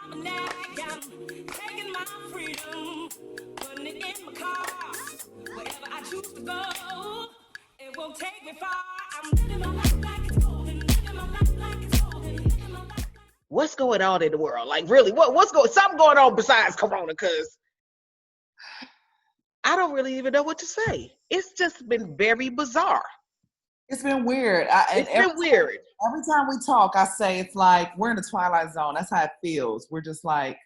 I'm a nag, I'm taking my freedom, putting it in my car. Wherever I choose to go, it won't take me far. I'm living my life like it's golden, living my life like it's golden, living my life. What's going on in the world? Like, really, what's going? Something going on besides Corona? Because I don't really even know what to say. It's just been very bizarre. It's been weird. It's been weird. Every time we talk, I say it's like we're in the Twilight Zone. That's how it feels. We're just like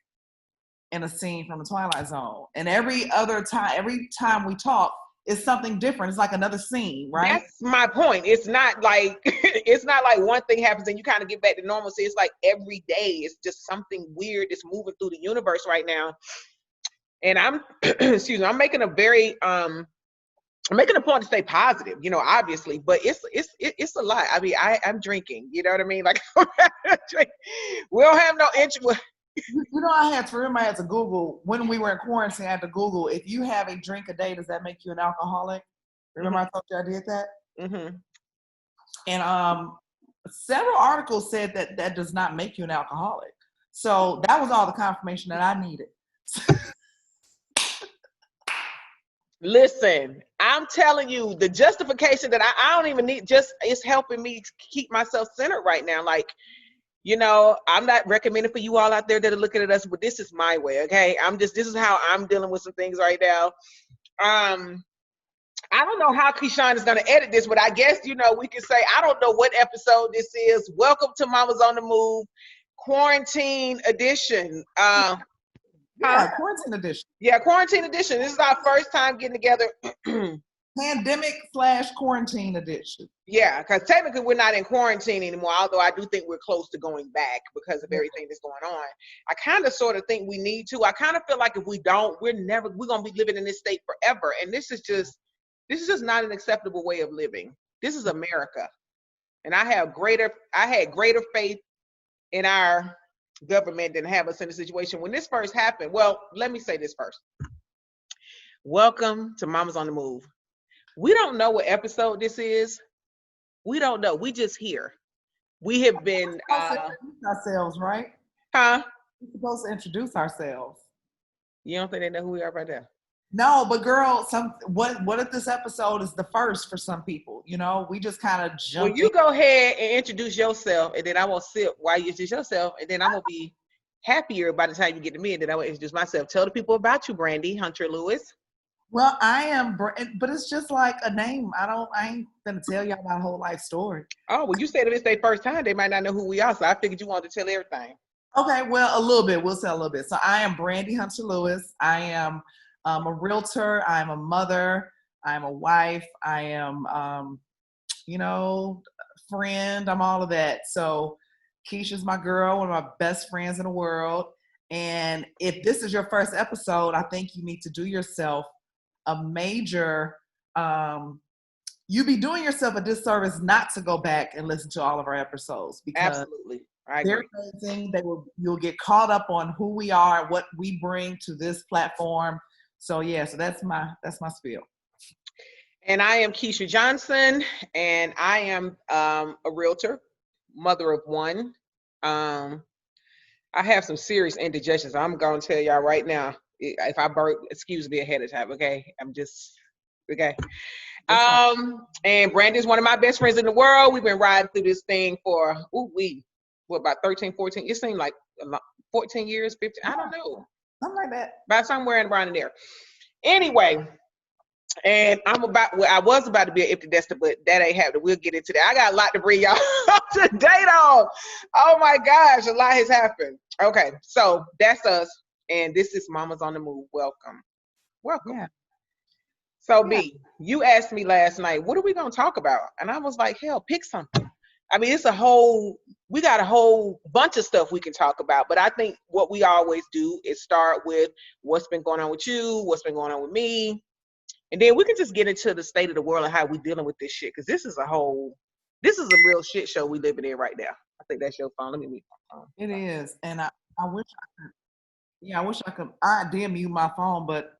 in a scene from the Twilight Zone. And every time we talk, it's something different. It's like another scene, right? That's my point. It's not like it's not like one thing happens and you kind of get back to normalcy. It's like every day it's just something weird that's moving through the universe right now. And I'm excuse me, I'm making a point to stay positive, obviously, but it's a lot. I mean, I'm drinking, you know what I mean? Like, we don't have no interest. I had to Google when we were in quarantine. I had to Google if you have a drink a day, does that make you an alcoholic? Remember, I told you I did that. Mm-hmm. And several articles said that does not make you an alcoholic. So that was all the confirmation that I needed. Listen, I'm telling you, the justification that I don't even need it's helping me keep myself centered right now. Like, I'm not recommending for you all out there that are looking at us, but this is my way, okay? This is how I'm dealing with some things right now. I don't know how Keyshawn is going to edit this, but I guess, we can say, I don't know what episode this is. Welcome to Mama's on the Move, quarantine edition. Quarantine edition. Yeah, quarantine edition. This is our first time getting together. Pandemic/quarantine edition. Yeah, because technically we're not in quarantine anymore, although I do think we're close to going back because of everything that's going on. I kind of sort of think we need to. I kind of feel like if we don't, we're going to be living in this state forever. And this is just not an acceptable way of living. This is America. And I had greater faith in our government than have us in a situation. When this first happened, well, let me say this first. Welcome to Mama's on the Move. We don't know what episode this is. We don't know. We just here. We have been ourselves, right? Huh? We're supposed to introduce ourselves. You don't think they know who we are right now? No, but girl, what if this episode is the first for some people? We just kind of jump. Well, you go ahead and introduce yourself, and then I will sit while you introduce yourself, and then I'm gonna be happier by the time you get to me, and then I will introduce myself. Tell the people about you, Brandy Hunter Lewis. Well, I am, but it's just like a name. I ain't gonna tell y'all my whole life story. Oh, well, you said if it's their first time, they might not know who we are, so I figured you wanted to tell everything. Okay, well, a little bit. We'll tell a little bit. So I am Brandy Hunter Lewis. I am a realtor. I'm a mother. I'm a wife. I am, friend. I'm all of that. So Keisha's my girl, one of my best friends in the world. And if this is your first episode, I think you need to do yourself a major, you be doing yourself a disservice not to go back and listen to all of our episodes. Because absolutely. I agree. They're amazing. You'll get caught up on who we are, what we bring to this platform. So that's my spiel. And I am Keisha Johnson, and I am a realtor, mother of one. I have some serious indigestion. So I'm going to tell y'all right now, if I burp, excuse me ahead of time, okay? I'm just, okay. And Brandy's one of my best friends in the world. We've been riding through this thing for, about 13, 14, it seemed like 14 years, 15, I don't know. Something like that. About somewhere around in there. Anyway, and I was about to be an empty nester, but that ain't happening. We'll get into that. I got a lot to bring y'all up to date on. Oh my gosh, a lot has happened. Okay, so that's us, and this is Mama's on the Move. Welcome. Yeah. So B, you asked me last night, what are we gonna talk about? And I was like, hell, pick something. I mean, we got a whole bunch of stuff we can talk about, but I think what we always do is start with what's been going on with you, what's been going on with me, and then we can just get into the state of the world and how we dealing with this shit, because this is a real shit show we living in right now. I think that's your phone. Let me mute my phone. It is, and I wish I could. Yeah, I wish I could. I did mute my phone, but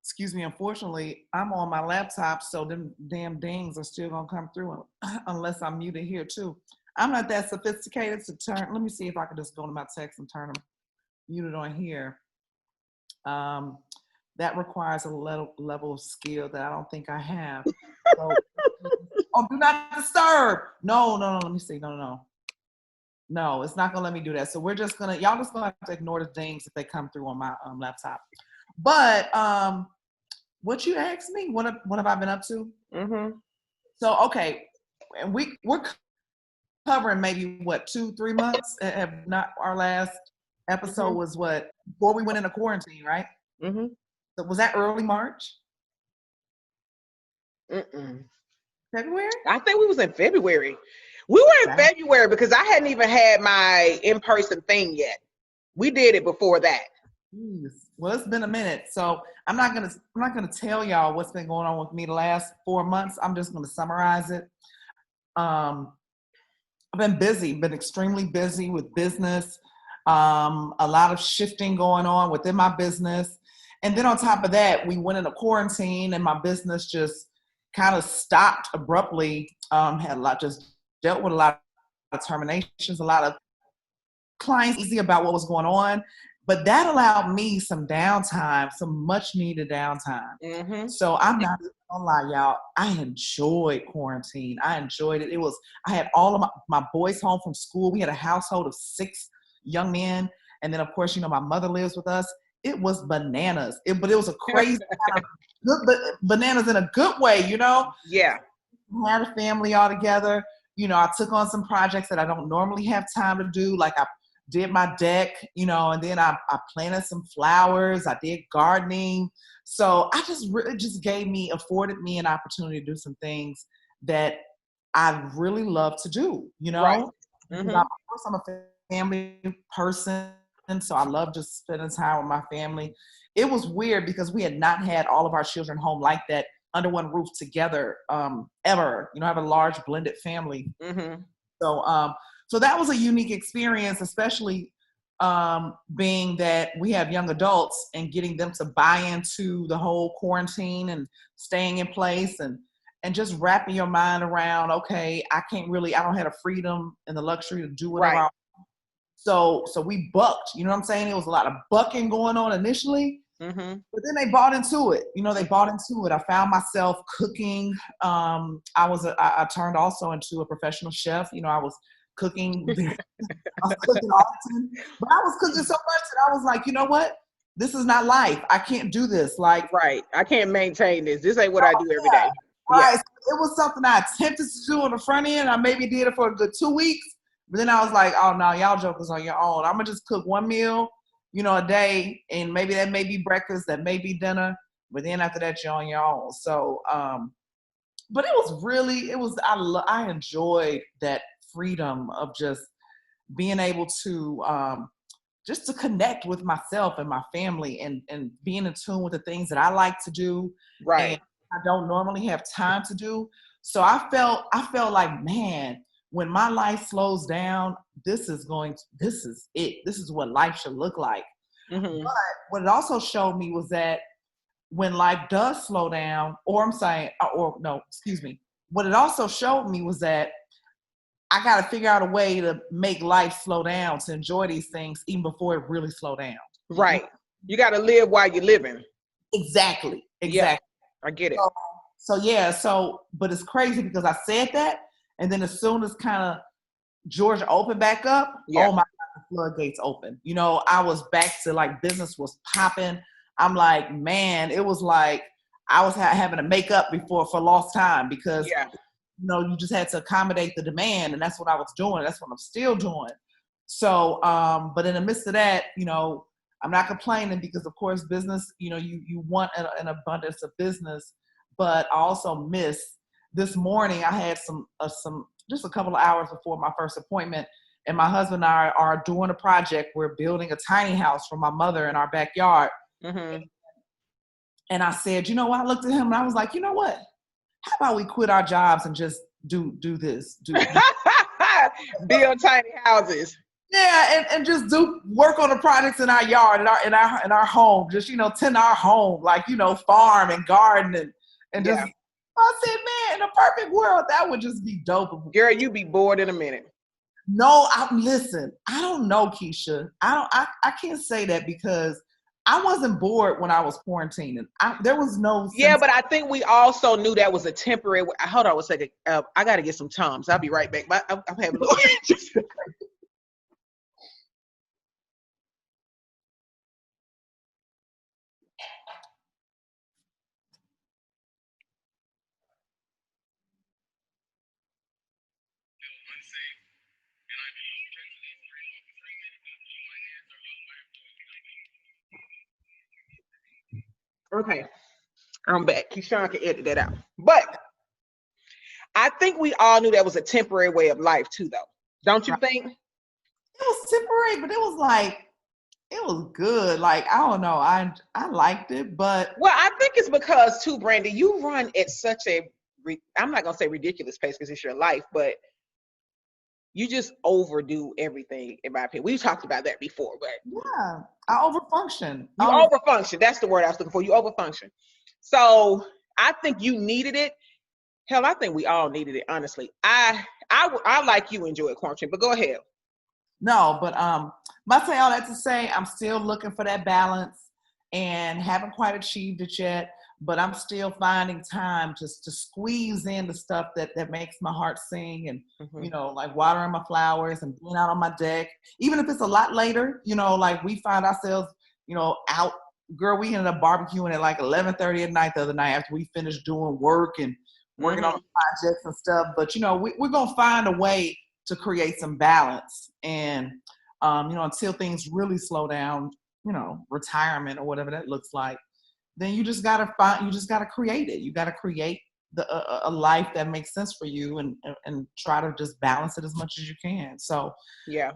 excuse me, unfortunately, I'm on my laptop, so them damn dings are still gonna come through unless I'm muted here too. I'm not that sophisticated to turn. Let me see if I can just go to my text and turn them muted on here. Um, that requires a level of skill that I don't think I have. So, oh, do not disturb. No, no, no. Let me see. No, no, no. No, it's not gonna let me do that. So we're just gonna y'all just gonna have to ignore the things if they come through on my laptop. But what you asked me, what have I been up to? Mm-hmm. So okay, and we're covering maybe what 2-3 months. Have not our last episode Mm-hmm. was what before we went into quarantine, right? Mm-hmm. So was that early March, Mm-mm. February? I think we was in February. We were in Wow. February because I hadn't even had my in-person thing yet. We did it before that. Jeez. Well, it's been a minute, so I'm not gonna tell y'all what's been going on with me the last 4 months. I'm just gonna summarize it. Um, I've been busy, been extremely busy with business. A lot of shifting going on within my business, and then on top of that, we went into quarantine, and my business just kind of stopped abruptly. Had a lot, just dealt with a lot of terminations, a lot of clients easy about what was going on, but that allowed me some downtime, some much needed downtime. Mm-hmm. So I'm not gonna lie, y'all. I enjoyed quarantine. I enjoyed it. I had all of my boys home from school. We had a household of 6 young men, and then of course, my mother lives with us. It was bananas. But it was a crazy kind of good, but bananas in a good way. Yeah. Had a family all together. I took on some projects that I don't normally have time to do. Like I did my deck, and then I planted some flowers. I did gardening. So I just really just afforded me an opportunity to do some things that I really love to do, Right. because Mm-hmm. of course I'm a family person. So I love just spending time with my family. It was weird because we had not had all of our children home like that under one roof together ever. I have a large blended family. Mm-hmm. So that was a unique experience, especially being that we have young adults and getting them to buy into the whole quarantine and staying in place and just wrapping your mind around, okay, I don't have the freedom and the luxury to do whatever Right. so we bucked, you know what I'm saying? It was a lot of bucking going on initially, Mm-hmm. but then they bought into it. They bought into it. I found myself cooking. I turned also into a professional chef. I was cooking. I was cooking often, but I was cooking so much that I was like, you know what? This is not life. I can't do this. Like, Right. I can't maintain this. This ain't what I do every yeah, day. Yeah. right. So it was something I attempted to do on the front end. I maybe did it for a good 2 weeks, but then I was like, oh no, y'all jokers on your own. I'm gonna just cook one meal, a day, and maybe that may be breakfast, that may be dinner, but then after that, you're on your own. So, but I enjoyed that freedom of just being able to just to connect with myself and my family and being in tune with the things that I like to do Right. and I don't normally have time to do. So I felt like, man, when my life slows down, this is it. This is what life should look like. Mm-hmm. But what it also showed me was that when life does slow down, or I'm saying, or no, excuse me, what it also showed me was that I got to figure out a way to make life slow down, to enjoy these things even before it really slow down. Right. You got to live while you're living. Exactly. Yeah. Exactly. I get it. So yeah. But it's crazy because I said that, and then as soon as kind of Georgia opened back up, Yeah. oh my God, the floodgates open. I was back to like business was popping. I'm like, man, it was like I was having to make up for lost time because Yeah. you just had to accommodate the demand, and that's what I was doing. That's what I'm still doing. So, but in the midst of that, I'm not complaining because, of course, business, you want an abundance of business, but I also miss this morning. I had some just a couple of hours before my first appointment, and my husband and I are doing a project. We're building a tiny house for my mother in our backyard. Mm-hmm. And I said, I looked at him and I was like, you know what? How about we quit our jobs and just do this? Build tiny houses. Yeah, and just do work on the projects in our yard, in our home. Just tend our home, like farm and garden and just. Yeah. I said, man, in a perfect world, that would just be dope. Girl, you be bored in a minute. No, listen, I don't know, Keisha. I can't say that because I wasn't bored when I was quarantining. There was no Yeah, sense. but I think we also knew that was a temporary. Hold on a second. I got to get some Tums. I'll be right back. But I'm having a little. Okay, I'm back. Keyshawn can edit that out. But I think we all knew that was a temporary way of life too, though. Don't you Right. think? It was temporary, but it was like it was good. Like I don't know, I liked it, but Well, I think it's because too, Brandy, you run at such a I'm not gonna say ridiculous pace because it's your life, but you just overdo everything, in my opinion. We've talked about that before, but yeah, I overfunction. you overfunction. That's the word I was looking for. You overfunction. So I think you needed it. Hell, I think we all needed it. Honestly, I like you enjoy quarantine, but go ahead. No, but I say all that to say I'm still looking for that balance and haven't quite achieved it yet. But I'm still finding time to squeeze in the stuff that makes my heart sing and Mm-hmm. like watering my flowers and being out on my deck. Even if it's a lot later, like we find ourselves, out. Girl, we ended up barbecuing at like 11:30 at night the other night after we finished doing work and working on Mm-hmm. projects and stuff. But we're gonna find a way to create some balance. And, until things really slow down, retirement or whatever that looks like, then you just got to create it. You got to create a life that makes sense for you and try to just balance it as much as you can. So Yeah.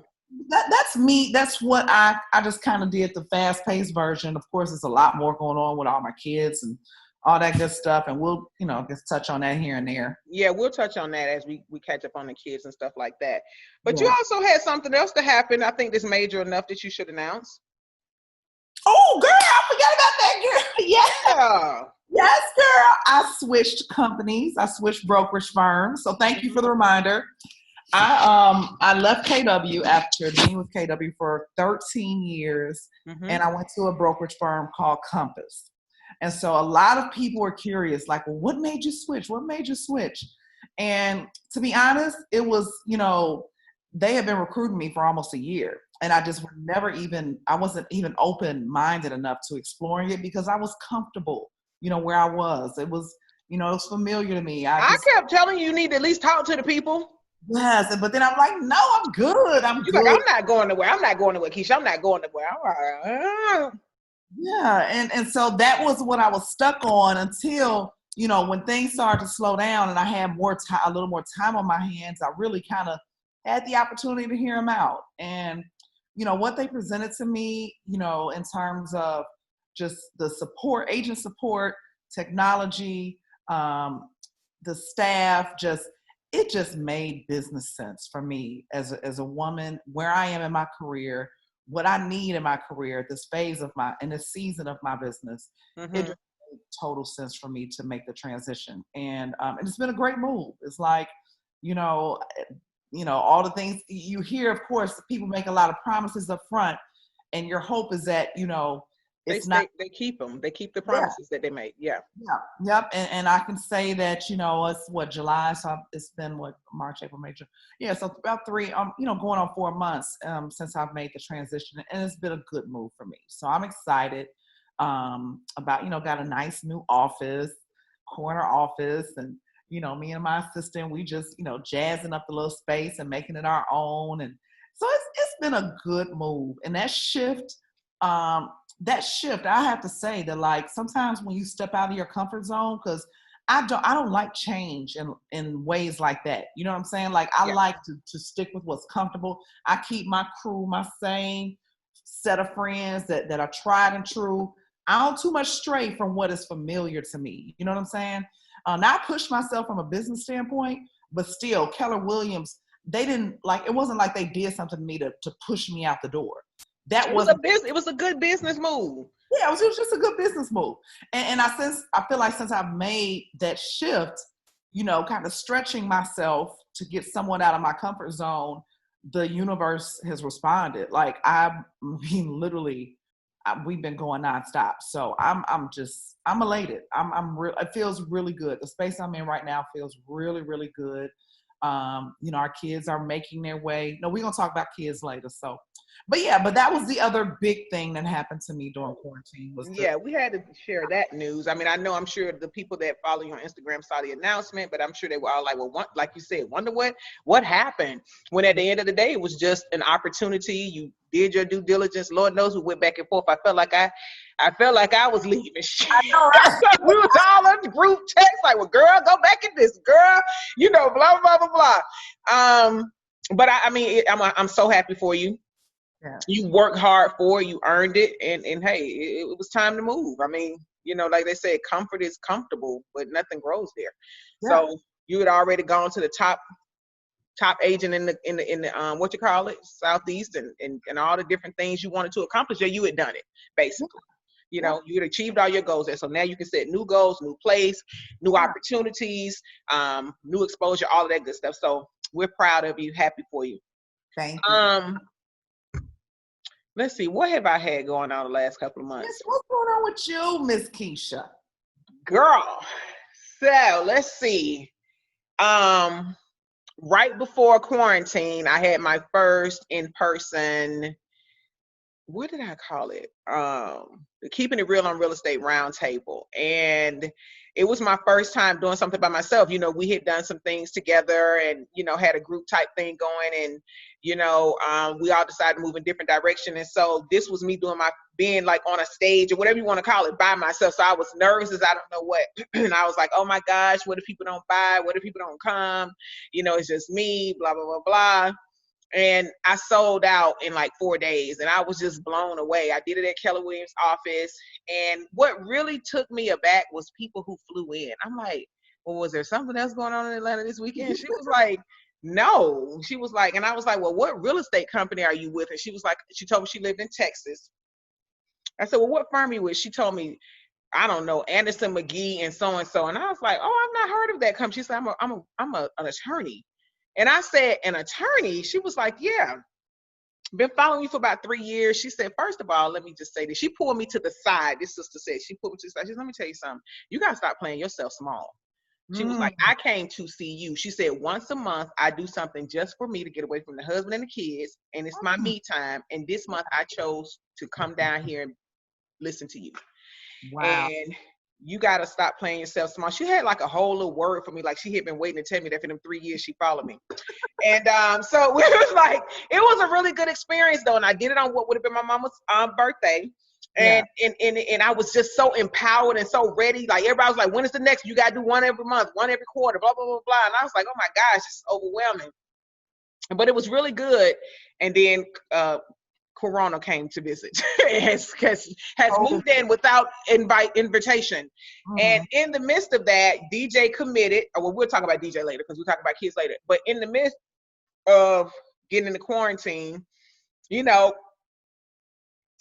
that's me. That's what I just kind of did the fast paced version. Of course, there's a lot more going on with all my kids and all that good stuff. And we'll, just touch on that here and there. Yeah, we'll touch on that as we catch up on the kids and stuff like that. But you Yeah. also had something else to happen. I think this major enough that you should announce. Oh, girl, I forgot about that, girl. Yeah. Yeah. Yes, girl. I switched companies. I switched brokerage firms. So thank you for the reminder. I left KW after being with KW for 13 years, Mm-hmm. and I went to a brokerage firm called Compass. And so a lot of people were curious, like, well, what made you switch? What made you switch? And to be honest, it was, they had been recruiting me for almost a year. And I just I wasn't even open-minded enough to exploring it because I was comfortable, where I was. It was, it was familiar to me. I kept telling you need to at least talk to the people. Yes, but then I'm like, no, I'm good. I'm You're like, good. I'm not going nowhere. I'm not going nowhere, Keisha. I'm not going nowhere. I'm like, Yeah, and so that was what I was stuck on until when things started to slow down and I had more time, a little more time on my hands. I really kind of had the opportunity to hear them out, and what they presented to me, in terms of just the support, agent support, technology, the staff, it just made business sense for me as a woman where I am in my career, what I need in my career at this phase of in this season of my business. It mm-hmm. just made total sense for me to make the transition. And it's been a great move. It's like, you know, all the things you hear, of course, people make a lot of promises up front, and your hope is that, it's not. They keep them. They keep the Yeah. promises that they make. Yeah. Yeah, yep, and I can say that it's what July, so it's been what March, April, May, June. Yeah, so about three, going on 4 months since I've made the transition, and it's been a good move for me. So I'm excited about got a nice new office, corner office, and me and my assistant, we just jazzing up the little space and making it our own, and so it's been a good move, and um, that shift, I have to say that like sometimes when you step out of your comfort zone, because I don't like change in ways like that. You know what I'm saying? Like I Yeah. like to stick with what's comfortable. I keep my crew, my same set of friends that are tried and true. I don't too much stray from what is familiar to me. You know what I'm saying? Now I push myself from a business standpoint, but still Keller Williams, it wasn't like they did something to me to push me out the door. That wasn't. It was a good business move. Yeah, it was just a good business move. And I feel like since I've made that shift, kind of stretching myself to get somewhat out of my comfort zone, the universe has responded. Like, I mean, literally, we've been going nonstop. So I'm elated. I'm real. It feels really good. The space I'm in right now feels really, really good. Our kids are making their way. No, we're gonna talk about kids later. So, but that was the other big thing that happened to me during quarantine was Yeah, we had to share that news. I mean, I'm sure the people that follow you on Instagram saw the announcement, but I'm sure they were all like, well, like you said, wonder what happened. When at the end of the day, it was just an opportunity. You did your due diligence. Lord knows we went back and forth. I felt like I was leaving. I know, right? We was all in the group text, like, well, girl, go back in this, girl, blah, blah, blah, blah. But I mean, I'm so happy for you. Yeah. You worked hard for it, you earned it, and hey, it was time to move. I mean, like they said, comfort is comfortable, but nothing grows there. Yeah. So you had already gone to the top agent in the what you call it, Southeast, and all the different things you wanted to accomplish. Yeah, you had done it basically. You had achieved all your goals there. So now you can set new goals, new place, new opportunities, new exposure, all of that good stuff. So we're proud of you, happy for you. Thank you. Let's see, what have I had going on the last couple of months? Yes, what's going on with you, Miss Keisha? Girl, so let's see. Right before quarantine, I had my first in-person, what did I call it? The Keeping It Real on Real Estate Roundtable. And it was my first time doing something by myself. We had done some things together and, had a group type thing going, and, we all decided to move in different directions. And so this was me being like on a stage or whatever you want to call it by myself. So I was nervous as I don't know what. And I was like, oh my gosh, what if people don't buy? What if people don't come? It's just me, blah, blah, blah, blah. And I sold out in like 4 days, and I was just blown away. I did it at Keller Williams' office. And what really took me aback was people who flew in. I'm like, well, was there something else going on in Atlanta this weekend? She was like, no. She was like, and I was like, well, what real estate company are you with? And she was like, she told me she lived in Texas. I said, well, what firm are you with? She told me, I don't know, Anderson McGee and so. And I was like, oh, I've not heard of that company. She said, I'm an attorney. And I said, an attorney? She was like, yeah. Been following you for about 3 years. She said, first of all, let me just say this. She pulled me to the side. This sister said, she pulled me to the side. She said, let me tell you something. You got to stop playing yourself small. She was like, I came to see you. She said, once a month, I do something just for me to get away from the husband and the kids. And it's my me time. And this month I chose to come down here and listen to you. Wow. And you got to stop playing yourself small. She had like a whole little word for me. Like she had been waiting to tell me that for them 3 years she followed me. And so it was like, it was a really good experience though. And I did it on what would have been my mama's birthday. And, and I was just so empowered and so ready. Like everybody was like, when is the next? You got to do one every month, one every quarter, blah, blah, blah, blah. And I was like, oh my gosh, this is overwhelming. But it was really good. And then Corona came to visit. has moved in without invitation. And in the midst of that, DJ committed, well, we'll talk about DJ later because we'll talk about kids later. But in the midst of getting into quarantine,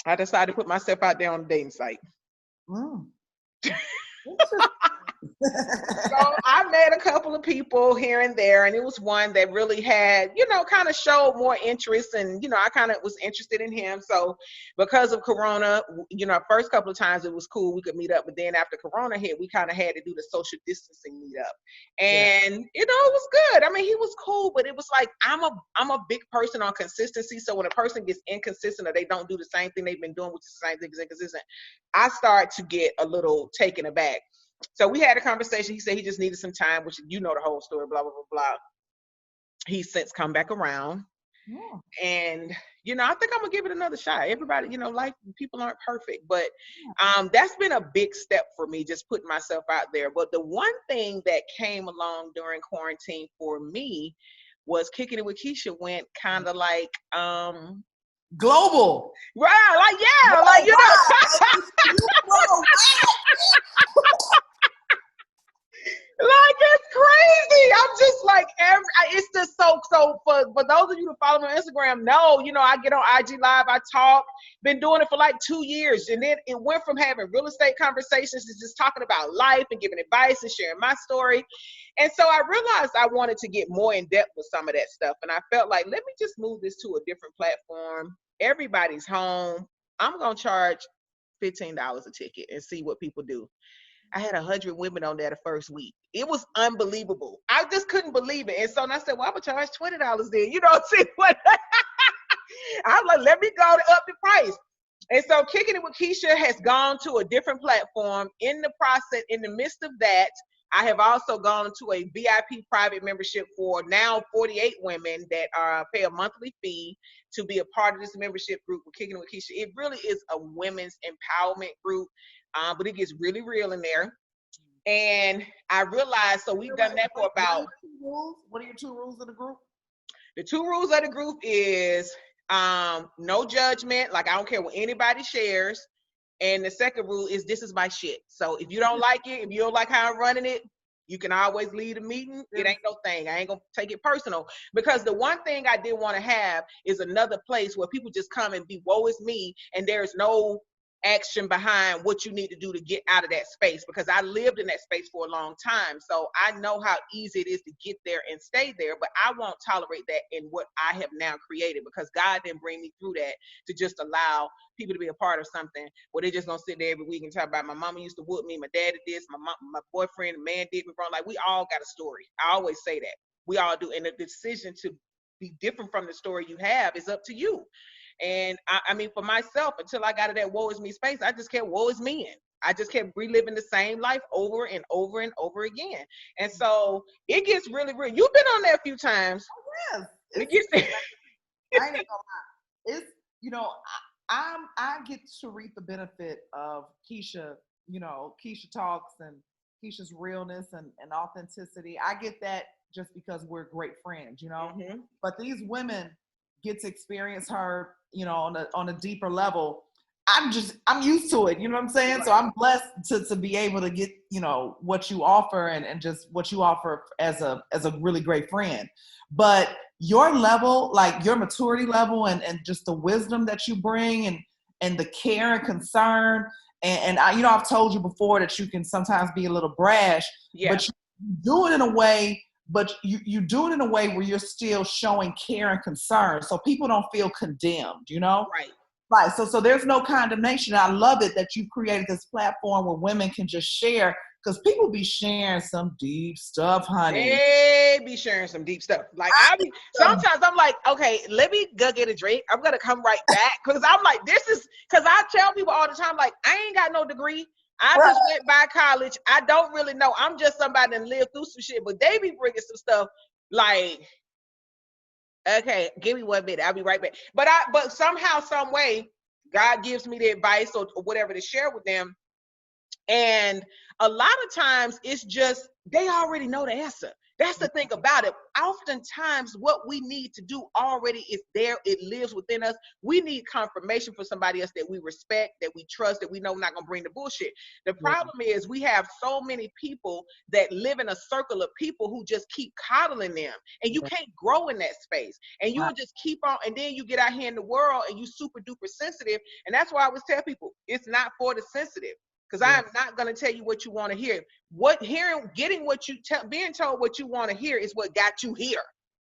I decided to put myself out there on a dating site. So I met a couple of people here and there, and it was one that really had, kind of showed more interest, and I kind of was interested in him. So because of Corona, first couple of times it was cool, we could meet up, but then after Corona hit, we kind of had to do the social distancing meetup, and it was good. I mean, he was cool, but it was like I'm a big person on consistency. So when a person gets inconsistent or they don't do the same thing they've been doing, which is the same thing as inconsistent, I start to get a little taken aback. So we had a conversation. He said he just needed some time, which the whole story, blah, blah, blah, blah. He's since come back around. Yeah. And, I think I'm going to give it another shot. Everybody, life, people aren't perfect. But that's been a big step for me, just putting myself out there. But the one thing that came along during quarantine for me was Kicking It With Keisha went kind of like global. Right, like, it's crazy. I just like it's just so for those of you who follow me on Instagram, know, I get on IG Live, I talk, been doing it for like 2 years. And then it went from having real estate conversations to just talking about life and giving advice and sharing my story. And so I realized I wanted to get more in depth with some of that stuff. And I felt like, let me just move this to a different platform. Everybody's home. I'm going to charge $15 a ticket and see what people do. I had 100 women on there the first week. It was unbelievable. I just couldn't believe it. And so I said, well, I'm going to charge $20 then. See what? I'm like, let me go up the price. And so Kicking It with Keisha has gone to a different platform. In the process, in the midst of that, I have also gone into a VIP private membership for now 48 women that pay a monthly fee to be a part of this membership group with Kicking It with Keisha. It really is a women's empowerment group, but it gets really real in there. And I realized, so we've done that for about. What are your 2 rules of the group? The 2 rules of the group is no judgment. Like, I don't care what anybody shares. And the second rule is, this is my shit. So if you don't like it, if you don't like how I'm running it, you can always leave the meeting. It ain't no thing. I ain't gonna take it personal. Because the one thing I did want to have is another place where people just come and be, woe is me, and there's no action behind what you need to do to get out of that space, because I lived in that space for a long time. So I know how easy it is to get there and stay there, but I won't tolerate that in what I have now created, because God didn't bring me through that to just allow people to be a part of something where they're just gonna sit there every week and talk about, my mama used to whoop me, my dad did this, my boyfriend, a man did me wrong. Like, we all got a story. I always say that. We all do. And the decision to be different from the story you have is up to you. And I mean, for myself, until I got to that woe is me space, I just kept woe is me in. I just kept reliving the same life over and over and over again. And so it gets really real. You've been on there a few times. Oh, yes. It gets I ain't gonna lie. It's, I get to reap the benefit of Keisha, Keisha talks and Keisha's realness and authenticity. I get that just because we're great friends, Mm-hmm. But these women get to experience her, on a deeper level. I'm used to it, you know what I'm saying? Right. So I'm blessed to be able to get, what you offer and just what you offer as a really great friend. But your level, like your maturity level and just the wisdom that you bring and the care and concern. And I, I've told you before that you can sometimes be a little brash, but you do it in a way, but you do it in a way where you're still showing care and concern, so people don't feel condemned, Right. Right. So there's no condemnation. I love it that you created this platform where women can just share, because people be sharing some deep stuff, honey. They be sharing some deep stuff. Like, sometimes I'm like, okay, let me go get a drink. I'm gonna come right back, because I'm like, because I tell people all the time, like, I ain't got no degree. I just went by college. I don't really know. I'm just somebody that lived through some shit, but they be bringing some stuff like, okay, give me 1 minute. I'll be right back. But somehow, some way, God gives me the advice or whatever to share with them. And a lot of times it's just, they already know the answer. That's the thing about it. Oftentimes what we need to do already is there. It lives within us. We need confirmation for somebody else that we respect, that we trust, that we know not going to bring the bullshit. The problem is we have so many people that live in a circle of people who just keep coddling them, and you can't grow in that space, and you'll just keep on. And then you get out here in the world and you super duper sensitive. And that's why I always tell people, it's not for the sensitive. Because I am not going to tell you what you want to hear. Being told what you want to hear is what got you here.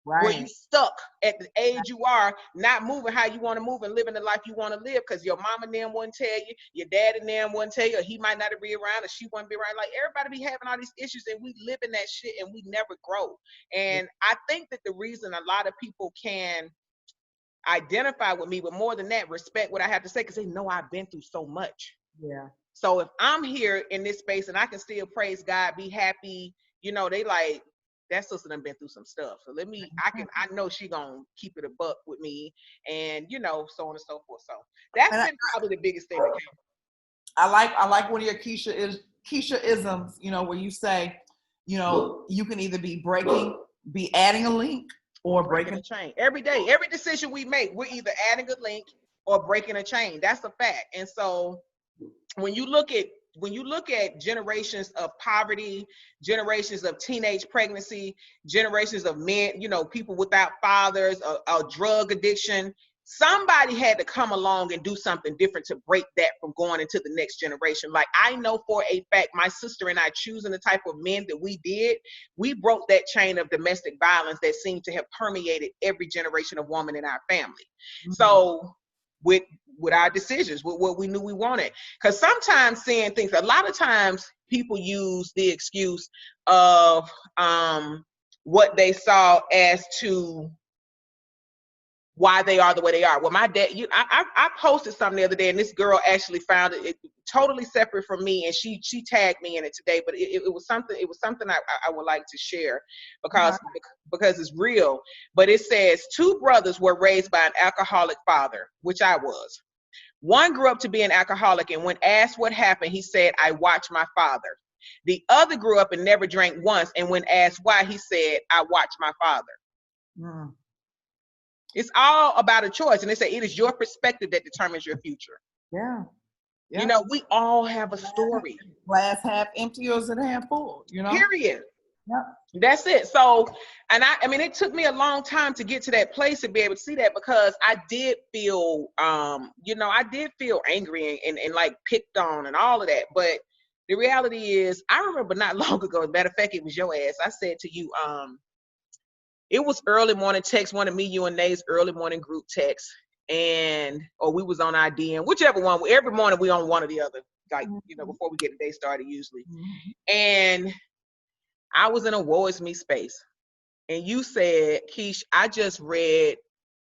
Right. Where you stuck at the age you are, not moving how you want to move and living the life you want to live, because your mama and them wouldn't tell you, your dad and them wouldn't tell you, or he might not be around, or she wouldn't be around. Like, everybody be having all these issues, and we live in that shit, and we never grow. And I think that the reason a lot of people can identify with me, but more than that, respect what I have to say, because they know I've been through so much. Yeah. So if I'm here in this space and I can still praise God, be happy, they like, that sister done been through some stuff. So I know she gonna keep it a buck with me, and so on and so forth. So that's been probably the biggest thing that came. I like one of your Keisha-isms, where you say, you can either be adding a link or breaking a chain. Every day, every decision we make, we're either adding a link or breaking a chain. That's a fact. And so when you look at when you look at generations of poverty, generations of teenage pregnancy, generations of men, people without fathers, a drug addiction, somebody had to come along and do something different to break that from going into the next generation. Like, I know for a fact, my sister and I, choosing the type of men that we did, we broke that chain of domestic violence that seemed to have permeated every generation of woman in our family. Mm-hmm. So with our decisions, with what we knew we wanted. Because sometimes seeing things, a lot of times people use the excuse of what they saw as to why they are the way they are. Well, my dad, I posted something the other day, and this girl actually found it totally separate from me, and she tagged me in it today. But it was something I would like to share because it's real. But it says 2 brothers were raised by an alcoholic father, which I was. One grew up to be an alcoholic, and when asked what happened, he said, "I watched my father." The other grew up and never drank once, and when asked why, he said, "I watched my father." Mm. It's all about a choice. And they say it is your perspective that determines your future. Yeah. We all have a story. Glass half empty or is it half full? Period. Yeah. That's it. So, and I mean, it took me a long time to get to that place to be able to see that, because I did feel, I did feel angry and like picked on and all of that. But the reality is, I remember not long ago, as a matter of fact, it was your ass. I said to you, it was early morning text, one of me, you, and Nate's early morning group text, or we was on our DM, whichever one. Every morning we on one or the other, like, before we get the day started usually. Mm-hmm. And I was in a woe is me space. And you said, Keish, I just read,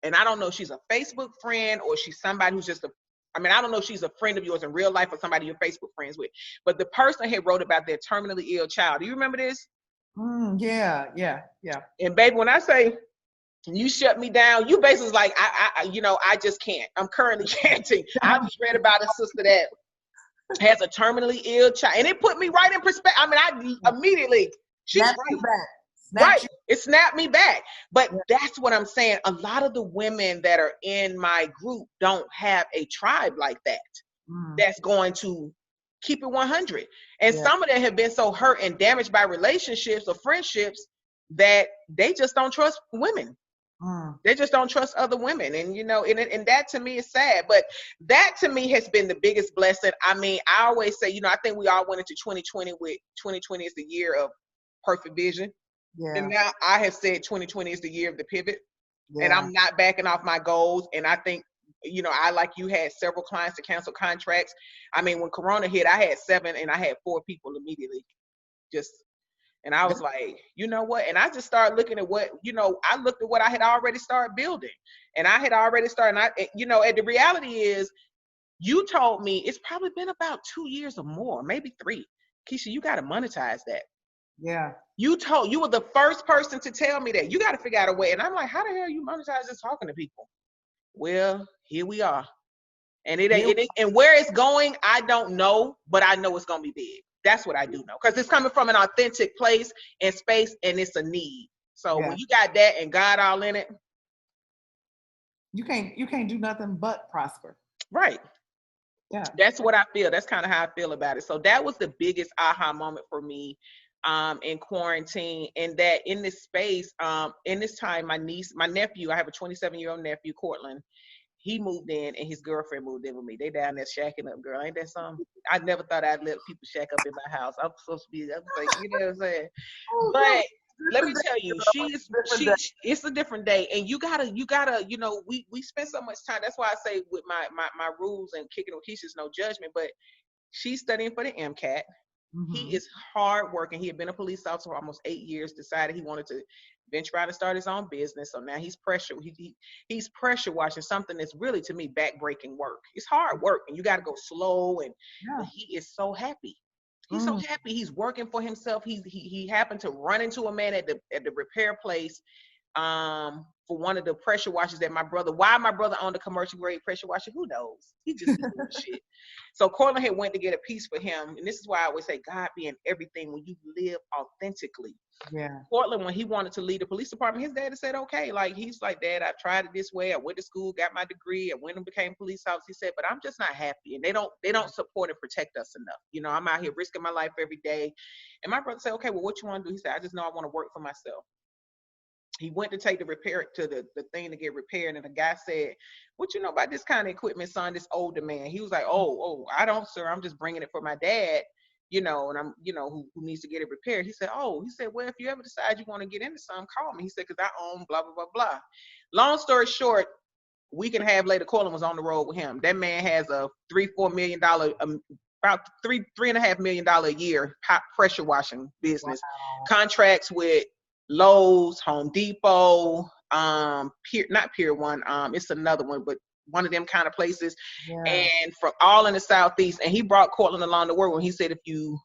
and I don't know if she's a Facebook friend or she's somebody who's I don't know if she's a friend of yours in real life or somebody you're Facebook friends with, but the person had wrote about their terminally ill child. Do you remember this? Yeah. And baby, when I say you shut me down, you basically was like, I just can't. I'm currently chanting. I just read about a sister that has a terminally ill child, and it put me right in perspective. I immediately, she's right. It snapped me back. But that's what I'm saying. A lot of the women that are in my group don't have a tribe like that. That's going to keep it 100. And some of them have been so hurt and damaged by relationships or friendships that they just don't trust women. They just don't trust other women. And, and that to me is sad. But that to me has been the biggest blessing. I always say, I think we all went into 2020 with 2020 is the year of perfect vision. Yeah. And now I have said 2020 is the year of the pivot. Yeah. And I'm not backing off my goals. And I think, I, like you, had several clients to cancel contracts. When Corona hit, I had 7 and I had 4 people immediately and I was like, you know what? And I just started looking at what, I looked at what I had already started building. And I had already started, and the reality is, you told me it's probably been about 2 years or more, maybe 3. Keisha, you got to monetize that. Yeah. You were the first person to tell me that. You got to figure out a way. And I'm like, how the hell you monetize just talking to people? Well, here we are. And and where it's going, I don't know, but I know it's going to be big. That's what I do know, because it's coming from an authentic place and space, and it's a need. So when you got that and God all in it, you can't do nothing but prosper. Right. Yeah. That's what I feel. That's kind of how I feel about it. So that was the biggest aha moment for me in quarantine, and that in this space, in this time, my nephew, I have a 27-year-old nephew, Cortland. He moved in and his girlfriend moved in with me. They down there shacking up, girl. Ain't that something? I never thought I'd let people shack up in my house. I'm supposed to be, I was like, you know what I'm saying? But let me tell you, it's a different day. And you gotta, we spend so much time. That's why I say with my rules and kicking with Keisha's no judgment, but she's studying for the MCAT. Mm-hmm. He is hard working. He had been a police officer for almost 8 years, decided he wanted to venture out and start his own business. So now he's he's pressure washing something that's really, to me, back-breaking work. It's hard work, and you got to go slow. And but he is so happy. He's so happy. He's working for himself. He happened to run into a man at the repair place for one of the pressure washers that why my brother owned a commercial grade pressure washer, who knows? He just be doing shit. So Cortland had went to get a piece for him, and this is why I always say God be in everything when you live authentically. Yeah. Portland, when he wanted to lead the police department, his dad said, okay, like he's like, Dad, I tried it this way. I went to school, got my degree, I went and became a police officer. He said, but I'm just not happy. And they don't support and protect us enough. You know, I'm out here risking my life every day. And my brother said, okay, well, what you want to do? He said, I just know I want to work for myself. He went to take the repair to the thing to get repaired, and the guy said, what you know about this kind of equipment, son? This older man. He was like, oh, I don't, sir. I'm just bringing it for my dad, you know, and I'm, you know, who needs to get it repaired. He said, well, if you ever decide you want to get into something, call me. He said, because I own blah, blah, blah, blah. Long story short, a week and a half later, Cortland was on the road with him. That man has a $3-4 million, about $3.5 million a year pressure washing business. Wow. Contracts with Lowe's, Home Depot, not Pier 1, it's another one, but one of them kind of places. Yeah. And from all in the Southeast. And he brought Cortland along the work when he said, if you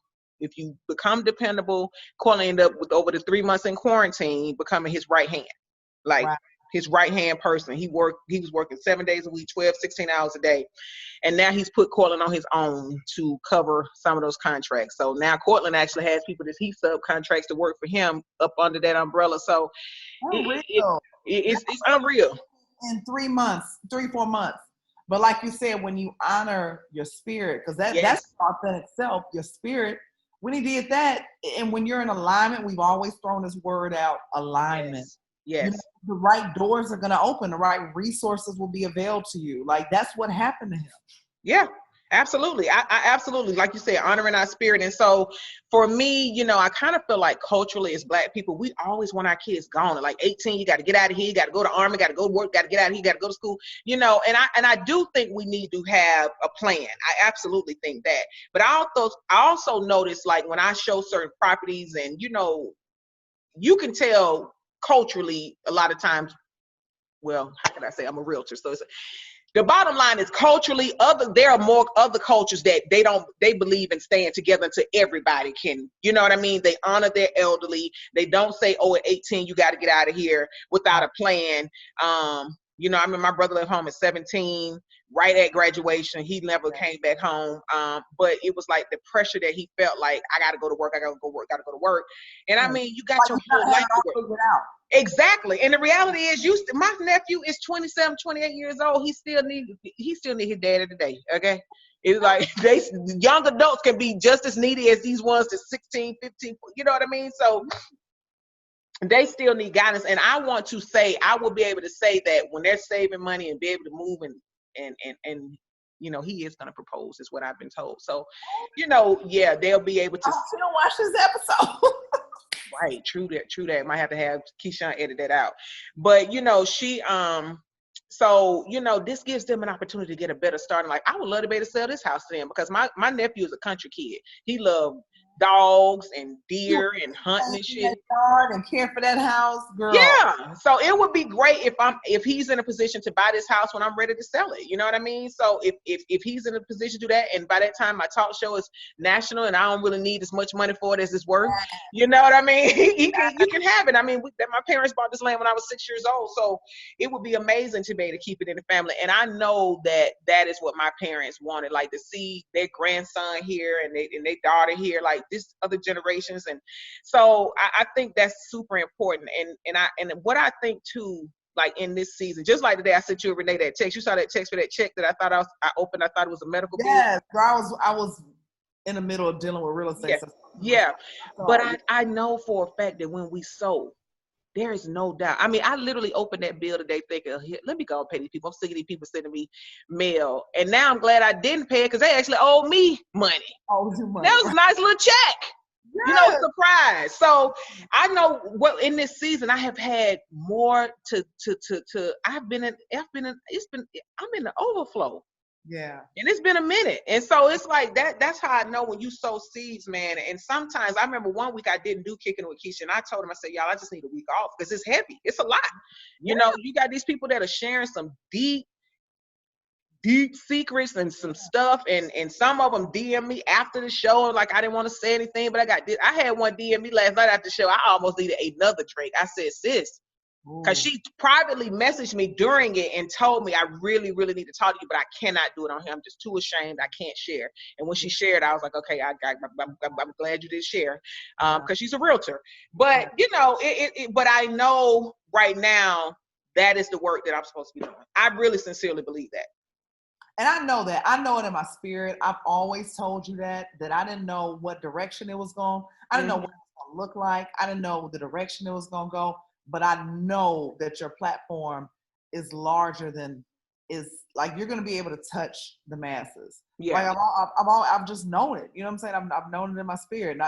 become dependable, Cortland ended up with over the 3 months in quarantine becoming his right hand. Like wow. His right hand person. He was working 7 days a week, 12, 16 hours a day. And now he's put Cortland on his own to cover some of those contracts. So now Cortland actually has people that he subcontracts to work for him up under that umbrella. So it's unreal. In 3 months, 3-4 months. But like you said, when you honor your spirit, because that's authentic self, your spirit, when he did that, and when you're in alignment, we've always thrown this word out, alignment. Yes. You know, the right doors are going to open. The right resources will be available to you. Like, that's what happened to him. Yeah, absolutely. I absolutely, like you said, honoring our spirit. And so for me, you know, I kind of feel like culturally as Black people, we always want our kids gone. At like 18, you got to get out of here. You got to go to Army, got to go to work, got to get out of here, you got to go to school, you know, and I do think we need to have a plan. I absolutely think that. But I also notice, like, when I show certain properties and, you know, you can tell culturally a lot of times, well, how can I say, I'm a realtor, so the bottom line is culturally, there are more other cultures that they believe in staying together until everybody can, you know what I mean? They honor their elderly. They don't say, oh, at 18, you got to get out of here without a plan. You know, I mean, my brother left home at 17, right at graduation. He never came back home. But it was like the pressure that he felt like, I got to go to work. I got to go to work. And I mean, you got your whole life to work. Exactly. And the reality is, my nephew is 27, 28 years old. He still need his daddy today. Okay. It's like young adults can be just as needy as these ones that's 16, 15, you know what I mean? So they still need guidance. And I will be able to say that when they're saving money and be able to move and you know, he is going to propose, is what I've been told. So, you know, yeah, they'll be able to. She don't watch this episode. Right. True that. Might have to have Keyshawn edit that out. But, you know, so, you know, this gives them an opportunity to get a better start. And like, I would love to be able to sell this house to them because my nephew is a country kid. He loved dogs and deer and hunting and shit. And care for that house, girl. Yeah. So it would be great if he's in a position to buy this house when I'm ready to sell it. You know what I mean? So if he's in a position to do that, and by that time my talk show is national and I don't really need as much money for it as it's worth, you know what I mean? You can have it. I mean, my parents bought this land when I was 6 years old, so it would be amazing to be able to keep it in the family. And I know that is what my parents wanted, like to see their grandson here and their daughter here, like this other generations. And so I think that's super important. And what I think too, like in this season, just like today I sent you, Renee, that text. You saw that text for that check that I opened. I thought it was a medical bill. Yes, I was in the middle of dealing with real estate. Yeah. But I know for a fact that when we sold, there is no doubt. I mean, I literally opened that bill today thinking, let me go and pay these people. I'm sick of these people sending me mail. And now I'm glad I didn't pay it because they actually owed me money. That was a nice little check. Yes. You know, surprise. So I know what in this season I have had more I'm in the overflow. Yeah. And it's been a minute. And so it's like that's how I know when you sow seeds, man. And sometimes I remember one week I didn't do Kicking with Keisha, and I told him, I said, y'all, I just need a week off because it's heavy. It's a lot. You know, you got these people that are sharing some deep secrets and some stuff, and some of them DM me after the show, like I didn't want to say anything, but I had one DM me last night after the show. I almost needed another drink. I said, sis, Because Ooh, she privately messaged me during it and told me I really, really need to talk to you, but I cannot do it on here. I'm just too ashamed. I can't share. And when she shared, I was like, okay, I'm glad you did share, yeah, because she's a realtor. But yeah. but I know right now that is the work that I'm supposed to be doing. I really sincerely believe that. And I know that. I know it in my spirit. I've always told you that I didn't know what direction it was going. I didn't know what Hmm. it was going to look like. I didn't know the direction it was going to go. But I know that your platform is larger than is like you're going to be able to touch the masses. Like Yeah. I've just known it. You know what I'm saying? I've known it in my spirit,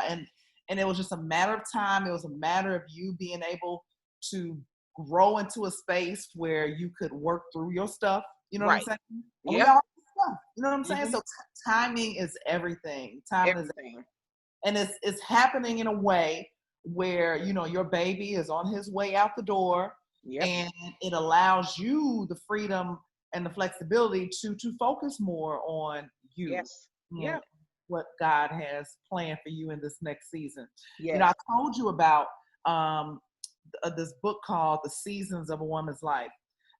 and it was just a matter of time. It was a matter of you being able to grow into a space where you could work through your stuff. You know what I'm Right. saying? And we Yep. all stuff. You know what I'm saying? Hmm. So timing is everything. Timing is, Everything. and it's happening in a way where your baby is on his way out the door, Yep. and it allows you the freedom and the flexibility to focus more on you Yes. and Yeah. what God has planned for you in this next season. Yes. I told you about um, this book called The Seasons of a Woman's Life.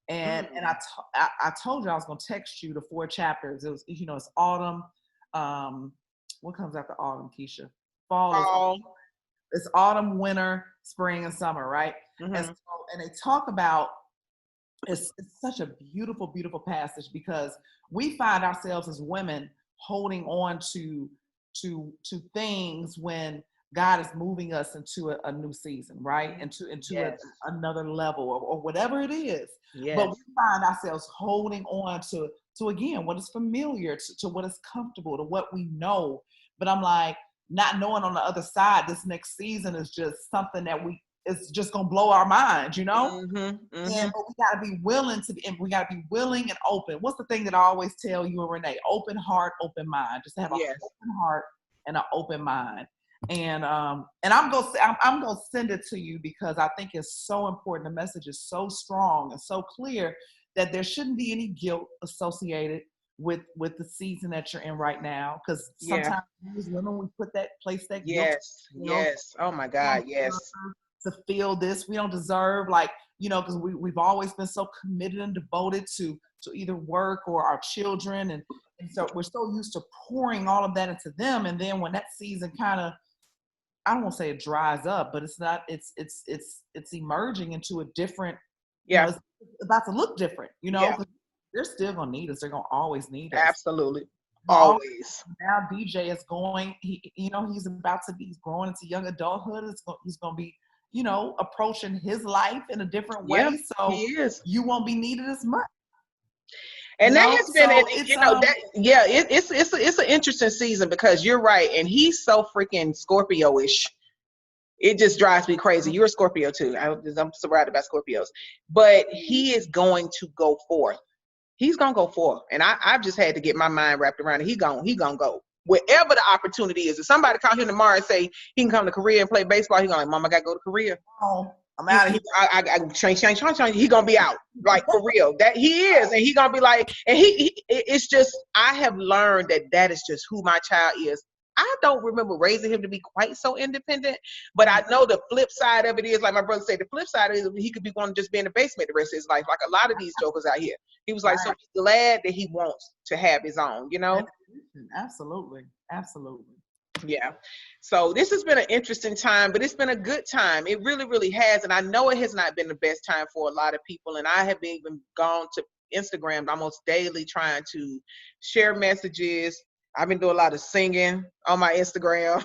And Mm. I told you I was going to text you the 4 chapters. It was, it's autumn. Um, what comes after autumn, Keisha? Fall is Fall. it's autumn, winter, spring, and summer, right? And Hmm. so, and they talk about it's such a beautiful, beautiful passage because we find ourselves as women holding on to things when God is moving us into a new season, right? Into Yes. another level or whatever it is. But we Yes. find ourselves holding on to again what is familiar, to what is comfortable, to what we know. But I'm like, not knowing on the other side, this next season is just something that it's just gonna blow our minds, you know? Hmm. And Hmm. but we gotta be willing to be, and we gotta be willing and open. What's the thing that I always tell you and Renee? Open heart, open mind. Just to have an Yes. open heart and an open mind. And I'm gonna send it to you because I think it's so important. The message is so strong and so clear that there shouldn't be any guilt associated with the season that you're in right now. Because Yeah. sometimes we as women we put that place that guilt, Yes. you know, Yes. Oh my we God. don't Yes. deserve to feel this. We don't deserve like, because we've always been so committed and devoted to either work or our children. And so we're so used to pouring all of that into them. And then when that season kind of, I don't want to say it dries up, but it's not, it's emerging into a different, Yeah. it's about to look different, Yeah. because they're still going to need us. They're going to always need us. Absolutely. All Always. now DJ is going, he's about to be, he's growing into young adulthood. He's going to be, approaching his life in a different Yeah. way. He So is. you won't be needed as much, And that has been, so it's, that, yeah, it's an interesting season because you're right. And he's so freaking Scorpio-ish. It just drives me crazy. You're a Scorpio too. I'm surrounded by Scorpios. But he is going to go forth. He's gonna go forth. And I've just had to get my mind wrapped around it. He gonna go. Wherever the opportunity is. If somebody call him tomorrow and say he can come to Korea and play baseball, he's gonna like, Mom, I gotta go to Korea. oh, I'm out of here. He gonna be out, like, for real. That he is, and he gonna be like, and it's just, I have learned that is just who my child is. I don't remember raising him to be quite so independent, but I know the flip side of it is, like my brother said, the flip side is he could be going to just be in the basement the rest of his life, like a lot of these jokers out here. He was like, so Right. he's glad that he wants to have his own. Absolutely. Absolutely. Yeah. So this has been an interesting time, but it's been a good time. It really, really has. And I know it has not been the best time for a lot of people. And I have even gone to Instagram almost daily trying to share messages. I've been doing a lot of singing on my Instagram.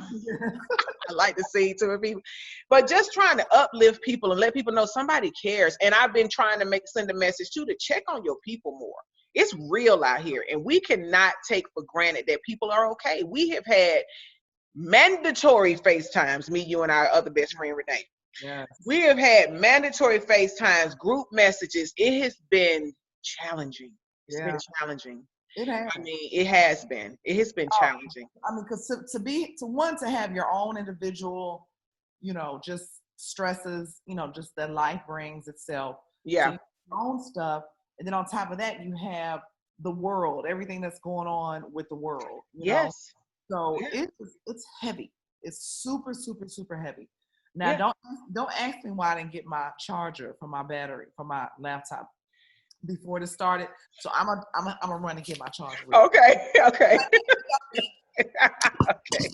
I like to sing to people, but just trying to uplift people and let people know somebody cares. And I've been trying to send a message too, to check on your people more. It's real out here, and we cannot take for granted that people are okay. We have had mandatory FaceTimes, me, you, and our other best friend, Renee. Yes. We have had mandatory FaceTimes, group messages. It has been challenging. It's been Yeah. challenging. It has. I mean, it has been. It has been challenging. I mean, because to have your own individual, just stresses, just that life brings itself. So Yeah. you have your own stuff, and then on top of that, you have the world, everything that's going on with the world. Yes. So Yeah. it's heavy. It's super, super, super heavy. Now, don't ask me why I didn't get my charger for my battery for my laptop before this started. So I'm gonna run and get my charger. Okay. Okay. Okay.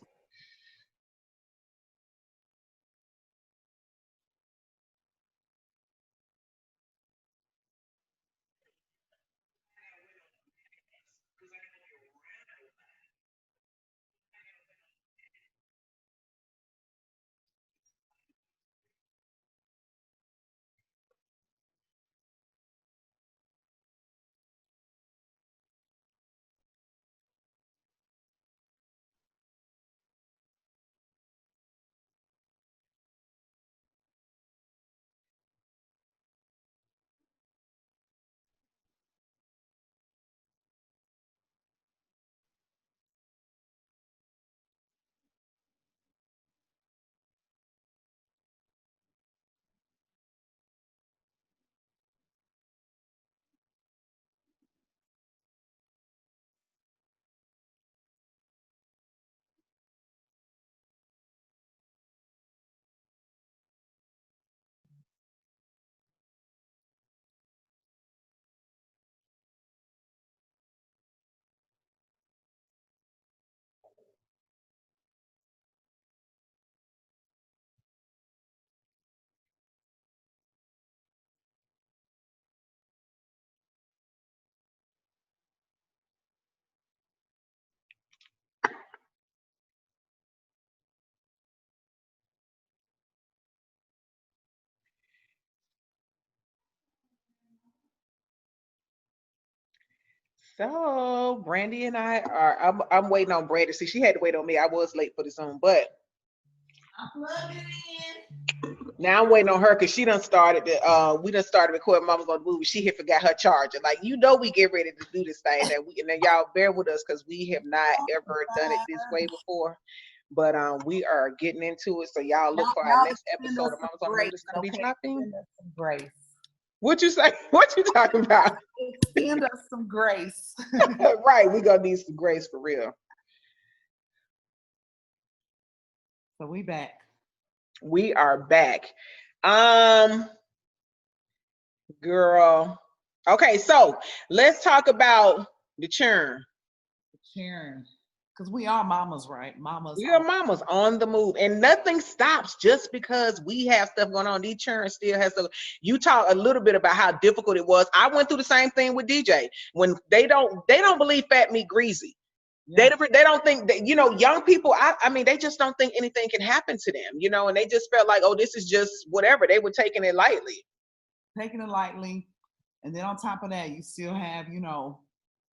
So Brandy and I are. I'm waiting on Brandy. See, she had to wait on me. I was late for the Zoom, but I plug it in. now I'm waiting on her because she done started. We done started recording Mama's on the Movie. She had forgot her charger. Like we get ready to do this thing, and then y'all bear with us because we have not ever done it this way before. But we are getting into it. So y'all look for our Y'all next extend episode us of some Mama's on the Movie grace, that's gonna be okay? dropping. Extend us some grace. What you say? What you talking about? Extend us some grace. Right, we gonna need some grace for real. So we back. We are back. Um, girl. Okay, so let's talk about the churn. Sharon. Because we are mamas, right? Mamas. We are mamas on the move, and nothing stops just because we have stuff going on. The churn still has to. You talk a little bit about how difficult it was. I went through the same thing with DJ when they don't believe fat meat greasy. Yeah. They don't think that, young people, I mean, they just don't think anything can happen to them, and they just felt like, oh, this is just whatever. They were taking it lightly. Taking it lightly. And then on top of that, you still have,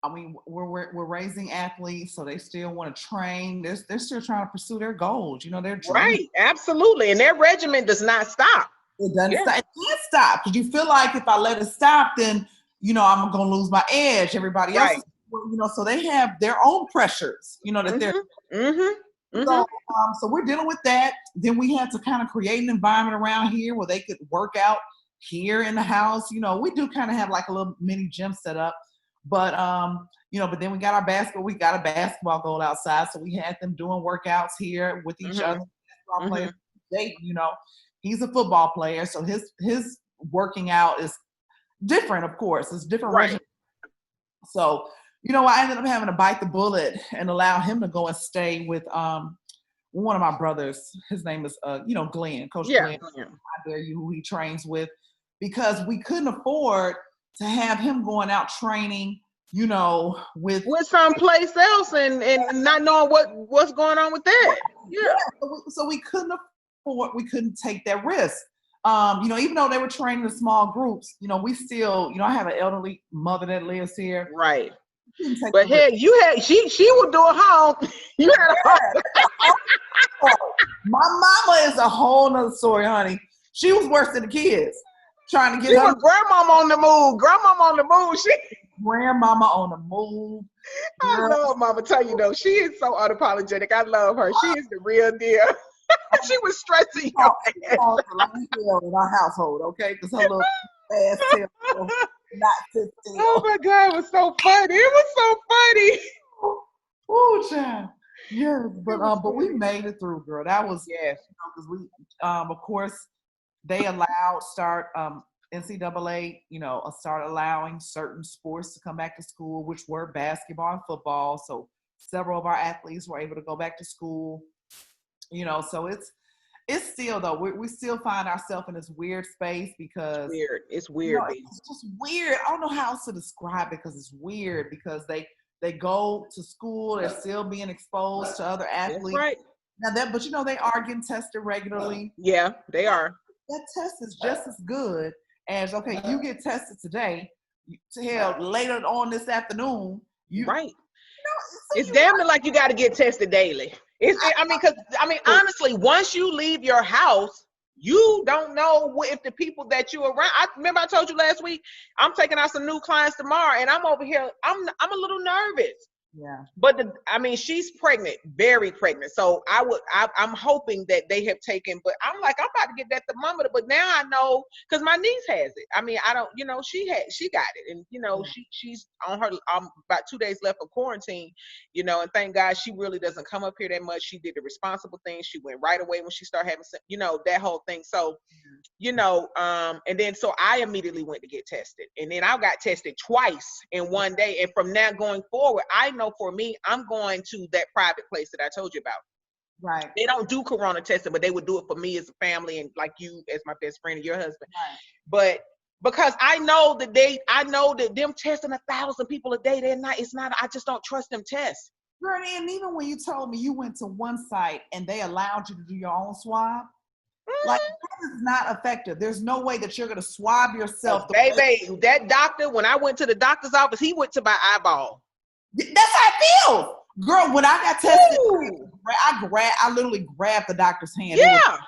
I mean, we're raising athletes, so they still want to train. They're still trying to pursue their goals, their dreams. Right, absolutely. And their regimen does not stop. It doesn't Yeah. stop. It can't stop because you feel like if I let it stop, then I'm gonna lose my edge. Everybody else, Right. so they have their own pressures, that they're. So, so we're dealing with that. Then we had to kind of create an environment around here where they could work out here in the house. We do kind of have like a little mini gym set up, but but then we got we got a basketball goal outside, so we had them doing workouts here with each other. Basketball players, he's a football player, so his working out is different. Of course, it's different. Right. So I ended up having to bite the bullet and allow him to go and stay with one of my brothers. His name is Glenn, Coach Glenn. I dare you, who he trains with, because we couldn't afford to have him going out training, with someplace else and not knowing what's going on with that. Yeah. So we couldn't afford, we couldn't take that risk. Even though they were training in small groups, we still, I have an elderly mother that lives here. Right. But hey, she would do a home. You had a My mama is a whole nother story, honey. She was worse than the kids. Trying to get her grandmama on the move. Grandmama on the move. Grandmama on the move. I love Mama. Tell you though, she is so unapologetic. I love her. She is the real deal. She was stressing your ass. In our household, okay? Because her little ass tail not 15. Oh my God, it was so funny. It was so funny. Oh, child. Yeah, but we made it through, girl. That was yes. Because Of course, they NCAA, start allowing certain sports to come back to school, which were basketball and football. So several of our athletes were able to go back to school. So it's still though we still find ourselves in this weird space because Weird. It's weird, baby. it's just weird. I don't know how else to describe it because it's weird because they go to school, they're still being exposed to other That's athletes. right. Now but they are getting tested regularly. Yeah, they are. That test is just as good as okay, you get tested today. Hell, later on this afternoon, Right. so It's you damn near like you got to get tested daily. Honestly, once you leave your house, you don't know if the people that you around. I remember I told you last week, I'm taking out some new clients tomorrow, and I'm over here. I'm a little nervous. Yeah. But she's pregnant, very pregnant. So I'm hoping that they have taken, but I'm like, I'm about to get that thermometer. But now I know, because my niece has it. I don't, she got it. And, she's on her, about 2 days left of quarantine, and thank God she really doesn't come up here that much. She did the responsible thing. She went right away when she started having, that whole thing. So, and then so I immediately went to get tested, and then I got tested twice in one day. And from now going forward, I know for me, I'm going to that private place that I told you about. Right. They don't do corona testing, but they would do it for me as a family and like you as my best friend and your husband. Right. But because I know that them testing 1,000 people a day, I just don't trust them tests. Girl, and even when you told me you went to one site and they allowed you to do your own swab, like that is not effective. There's no way that you're gonna swab yourself. Baby, that doctor, when I went to the doctor's office, he went to my eyeball. That's how it feels. Girl, when I got tested, I literally grabbed the doctor's hand. Yeah,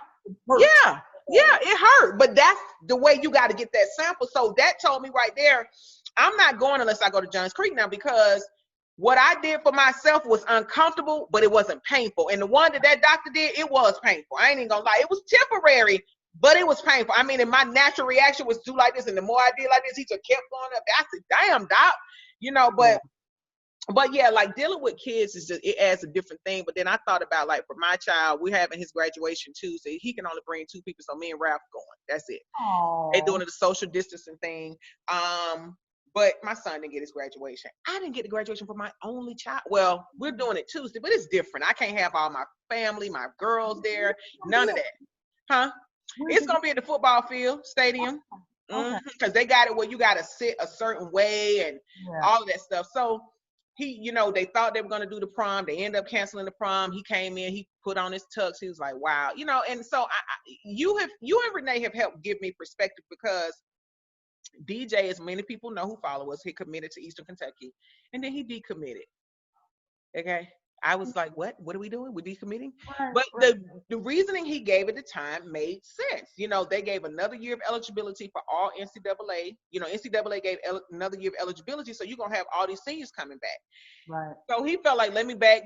it hurt. But that's the way you got to get that sample. So that told me right there, I'm not going unless I go to Johns Creek now, because what I did for myself was uncomfortable, but it wasn't painful. And the one that doctor did, it was painful. I ain't even gonna lie. It was temporary, but it was painful. And my natural reaction was to do like this. And the more I did like this, he just kept going up. I said, damn, doc, but yeah, like dealing with kids it adds a different thing. But then I thought about, like, for my child, we're having his graduation Tuesday. He can only bring 2 people, so me and Ralph going. That's it. They're doing the social distancing thing. But my son didn't get his graduation. I didn't get the graduation for my only child. Well, we're doing it Tuesday, but it's different. I can't have all my family, my girls there, none of that. Huh? It's gonna be at the football field, stadium. Because they got it where you gotta sit a certain way and all of that stuff. So they thought they were going to do the prom. They ended up canceling the prom. He came in, he put on his tux. He was like, wow, and so you and Renee have helped give me perspective, because DJ, as many people know who follow us, he committed to Eastern Kentucky, and then he decommitted. Okay. I was like, what are we doing? We're decommitting? But the reasoning he gave at the time made sense. They gave another year of eligibility for all NCAA. NCAA gave another year of eligibility, so you're going to have all these seniors coming back. Right. So he felt like, let me back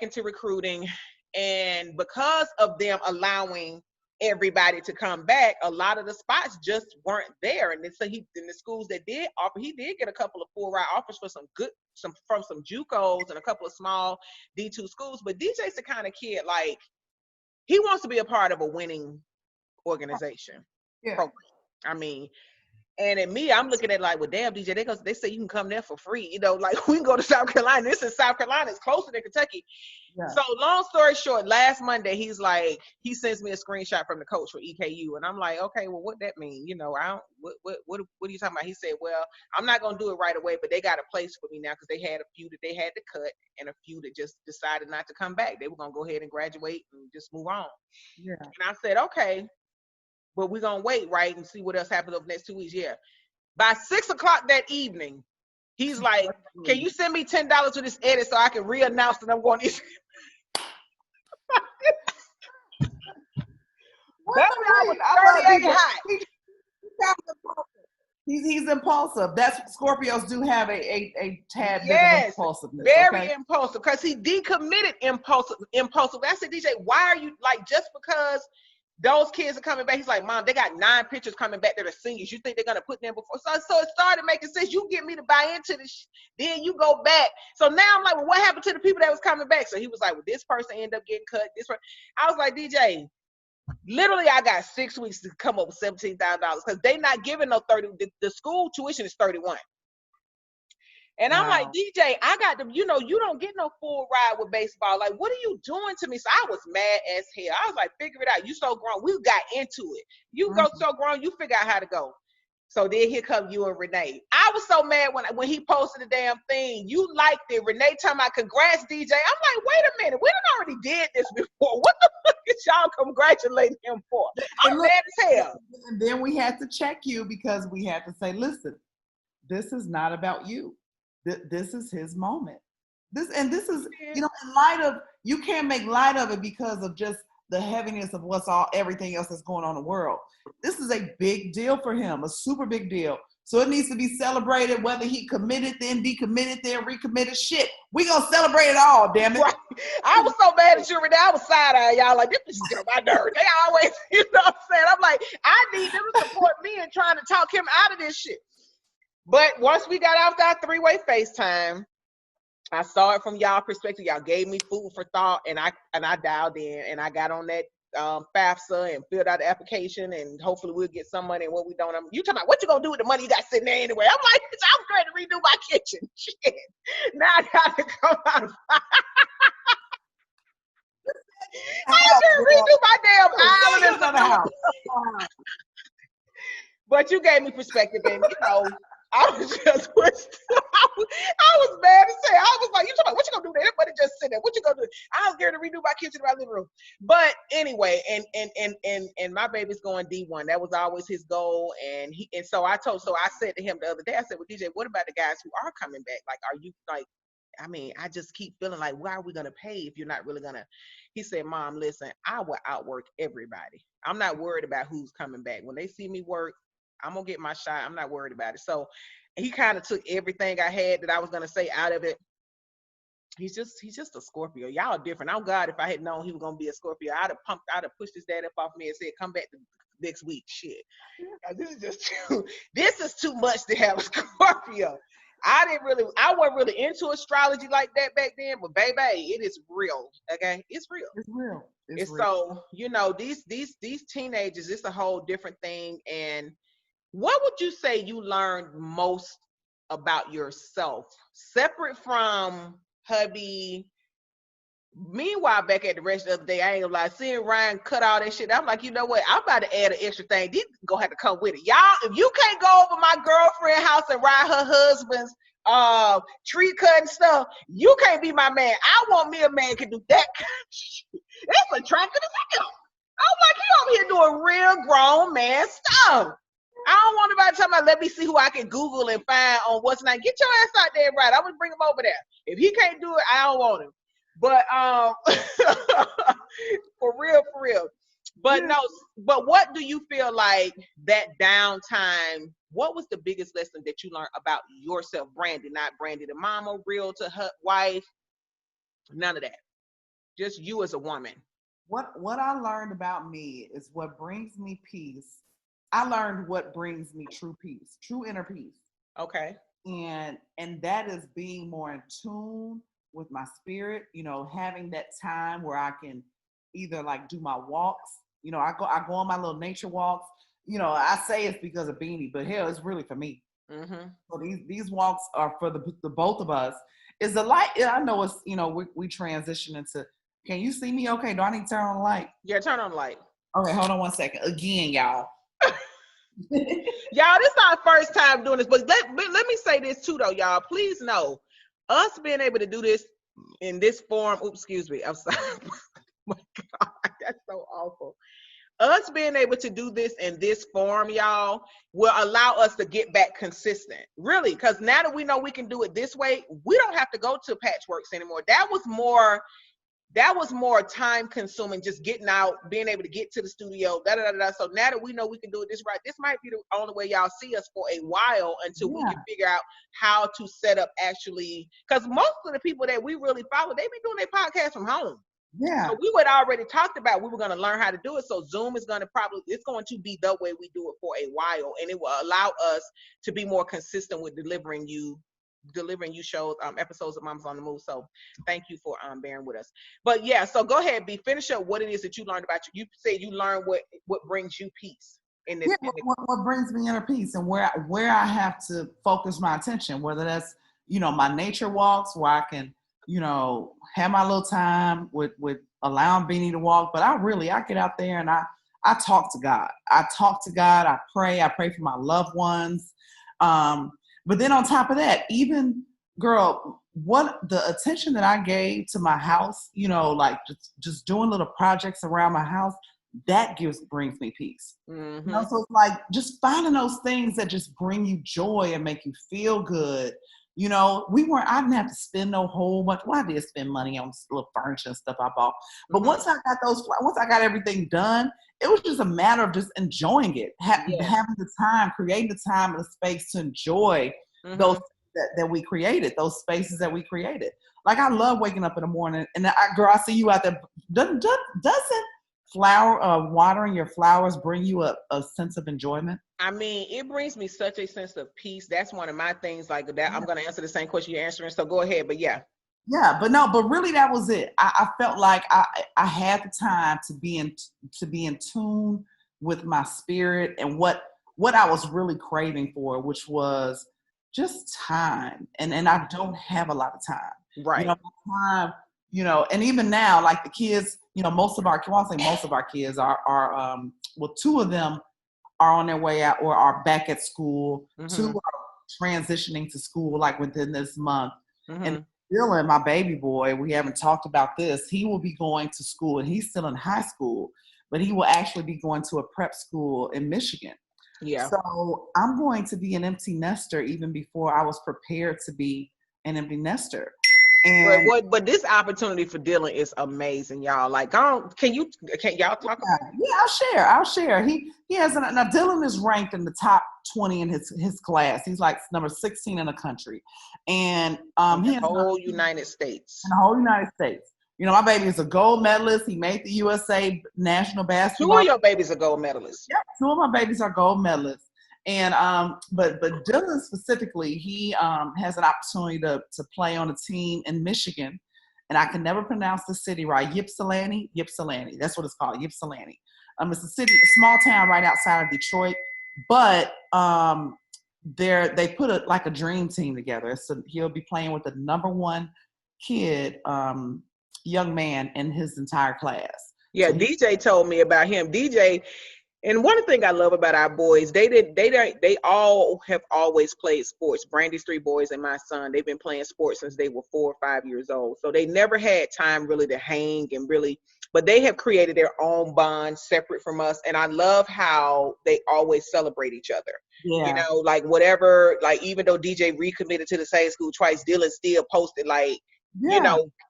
into recruiting. And because of them allowing everybody to come back, a lot of the spots just weren't there. And then so in the schools that did offer, he did get a couple of full ride offers for some JUCOs and a couple of small D2 schools. But DJ's the kind of kid, like, he wants to be a part of a winning organization program. And in me, I'm looking at like, well, damn, DJ, they say you can come there for free. Like, we can go to South Carolina. This is South Carolina. It's closer than Kentucky. Yeah. So long story short, last Monday, he sends me a screenshot from the coach for EKU. And I'm like, okay, well, what that mean? What are you talking about? He said, well, I'm not going to do it right away, but they got a place for me now, because they had a few that they had to cut and a few that just decided not to come back. They were going to go ahead and graduate and just move on. Yeah. And I said, okay, but we're going to wait, right, and see what else happens over the next 2 weeks. Yeah. By 6:00 that evening, he's like, can you send me $10 to this edit so I can re-announce that I'm going to He's impulsive. That's Scorpios do have a tad bit of impulsiveness. Very impulsive, because he decommitted impulsive. I said, DJ, why are you, like, just because those kids are coming back? He's like, Mom, they got 9 pictures coming back that are seniors. You think they're going to put them before? So it started making sense. You get me to buy into this, then you go back. So now I'm like, well, what happened to the people that was coming back? So he was like, well, this person ended up getting cut. I was like, DJ, Literally, I got 6 weeks to come up with $17,000 because they not giving no 30. The school tuition is 31. And I'm like, Wow. DJ, I got them. You know, you don't get no full ride with baseball. Like, what are you doing to me? So I was mad as hell. I was like, figure it out. You so grown. We got into it. You go Mhm. so grown. You figure out how to go. So then here come you and Renee. I was so mad when he posted the damn thing. You liked it. Renee talking about congrats, DJ. I'm like, wait a minute. We done already did this before. What the fuck is y'all congratulating him for? And I'm look, mad as hell. and then we had to check you because we had to say, listen, this is not about you. This is his moment. This is, Yeah. in light of, you can't make light of it because of just the heaviness of everything else that's going on in the world. This is a big deal for him, a super big deal. So it needs to be celebrated, whether he committed, then decommitted, then recommitted. Shit, we gonna celebrate it all, damn it. Right. I was so mad at you, Renee. I was side eye, y'all. Like, this is get on my nerves. They always, you know what I'm saying? I'm like, I need them to support me in trying to talk him out of this shit. But once we got off that three-way FaceTime, I saw it from y'all perspective. Y'all gave me food for thought, and I dialed in, and I got on that FAFSA and filled out the application, and hopefully we'll get some money. And what we don't, you talking about what you gonna do with the money you got sitting there anyway? I'm like, I'm trying to redo my kitchen. Shit. Now I gotta come out. I should redo my damn island and Another some. house. But you gave me perspective, and I was just I was mad as hell. I was like, you talking about what you gonna do there? Everybody just sit there. What you gonna do? I was going to redo my kitchen in my living room. But anyway, and my baby's going D1. That was always his goal. So I said to him the other day, I said, well, DJ, what about the guys who are coming back? Like, are you like, I mean, I just keep feeling like, why are we gonna pay if you're not really gonna? He said, Mom, listen, I will outwork everybody. I'm not worried about who's coming back. When they see me work, I'm gonna get my shot. I'm not worried about it. So he kind of took everything I had that I was gonna say out of it. He's just a Scorpio. Y'all are different. I'm God. If I had known he was gonna be a Scorpio, I'd have pushed his dad up off me and said, come back next week. Shit. This is just this is too much to have a Scorpio. I wasn't really into astrology like that back then, but baby, it is real. Okay, it's real. It's real. It's It's real. so these teenagers, it's a whole different thing. And what would you say you learned most about yourself, separate from hubby? Meanwhile, back at the rest of the day, I ain't gonna lie, seeing Ryan cut all that shit, I'm like, you know what? I'm about to add an extra thing. These gonna have to come with it. Y'all, if you can't go over my girlfriend's house and ride her husband's tree cutting stuff, you can't be my man. I want me a man who can do that kind of shit. That's attractive as hell. I'm like, he over here doing real grown man stuff. I don't want nobody talking about, let me see who I can Google and find on what's not. Get your ass out there, right? I'm gonna bring him over there. If he can't do it, I don't want him. But for real. But no, but what do you feel like that downtime? What was the biggest lesson that you learned about yourself, Brandy? Not Brandy the mama, real to her wife, none of that. Just you as a woman. What I learned about me is what brings me peace. I learned what brings me true peace, true inner peace. Okay. And that is being more in tune with my spirit, having that time where I can either like do my walks. I go on my little nature walks. I say it's because of Beanie, but hell, it's really for me. Mm-hmm. So these walks are for the both of us. Is the light? I know it's we transition into. Can you see me? Okay. Do I need to turn on the light? Yeah, turn on the light. Okay, hold on 1 second. Again, y'all. Y'all, this is our first time doing this, but let me say this too, though, y'all. Please know, us being able to do this in this form. Oops, excuse me. I'm sorry. Oh my God, that's so awful. Us being able to do this in this form, y'all, will allow us to get back consistent. Really, because now that we know we can do it this way, we don't have to go to Patchworks anymore. That was more time consuming, just getting out, being able to get to the studio, So now that we know we can do it this right, this might be the only way y'all see us for a while until we can figure out how to set up actually, because most of the people that we really follow, they've been doing their podcast from home. Yeah. So we would already talked about we were going to learn how to do it. So Zoom is going to be the way we do it for a while, and it will allow us to be more consistent with delivering you delivering you shows, episodes of Mamas on the Move. So thank you for bearing with us. But yeah, so go ahead, B, finish up what it is that you learned about you. You said you learned what brings you peace in this. Yeah, what brings me inner peace and where I have to focus my attention, whether that's, my nature walks where I can, have my little time with allowing Beanie to walk. But I get out there and I talk to God. I pray for my loved ones. But then on top of that, even girl, what the attention that I gave to my house, like just doing little projects around my house, that brings me peace. Mm-hmm. So it's like just finding those things that just bring you joy and make you feel good. I didn't have to spend no whole bunch. Well, I did spend money on little furniture and stuff I bought. But Mm-hmm. once I got everything done, it was just a matter of just enjoying it, having the time, creating the time and the space to enjoy those that we created, those spaces that we created. Like I love waking up in the morning and I see you out there. Doesn't watering your flowers bring you a sense of enjoyment? I mean, it brings me such a sense of peace. That's one of my things like that. I'm going to answer the same question you're answering. So go ahead. But yeah. Yeah, but really that was it. I felt like I had the time to be in tune with my spirit and what I was really craving for, which was just time. And I don't have a lot of time. Right. Time, and even now, like the kids, most of our kids are two of them are on their way out or are back at school. Mm-hmm. Two are transitioning to school like within this month. Mm-hmm. And Dylan, my baby boy, we haven't talked about this. He will be going to school and he's still in high school, but he will actually be going to a prep school in Michigan. Yeah. So I'm going to be an empty nester even before I was prepared to be an empty nester. And but this opportunity for Dylan is amazing, y'all. Like, can y'all talk about it? Yeah, I'll share. He has now Dylan is ranked in the top 20 in his class. He's like number 16 in the country. And in the whole United States. In the whole United States. My baby is a gold medalist. He made the USA national basketball. 2 of your babies are gold medalists. Yeah, 2 of my babies are gold medalists. And but Dylan specifically, he has an opportunity to play on a team in Michigan, and I can never pronounce the city right. Ypsilanti, that's what it's called, Ypsilanti. It's a city, a small town right outside of Detroit, but they put a dream team together. So he'll be playing with the number 1 kid, young man in his entire class. Yeah, so DJ told me about him. DJ. And one thing I love about our boys, they all have always played sports. Brandy's 3 boys and my son, they've been playing sports since they were 4 or 5 years old. So they never had time really to hang and really, but they have created their own bond separate from us. And I love how they always celebrate each other. Yeah. Like whatever, like even though DJ recommitted to the same school twice, Dylan still posted like,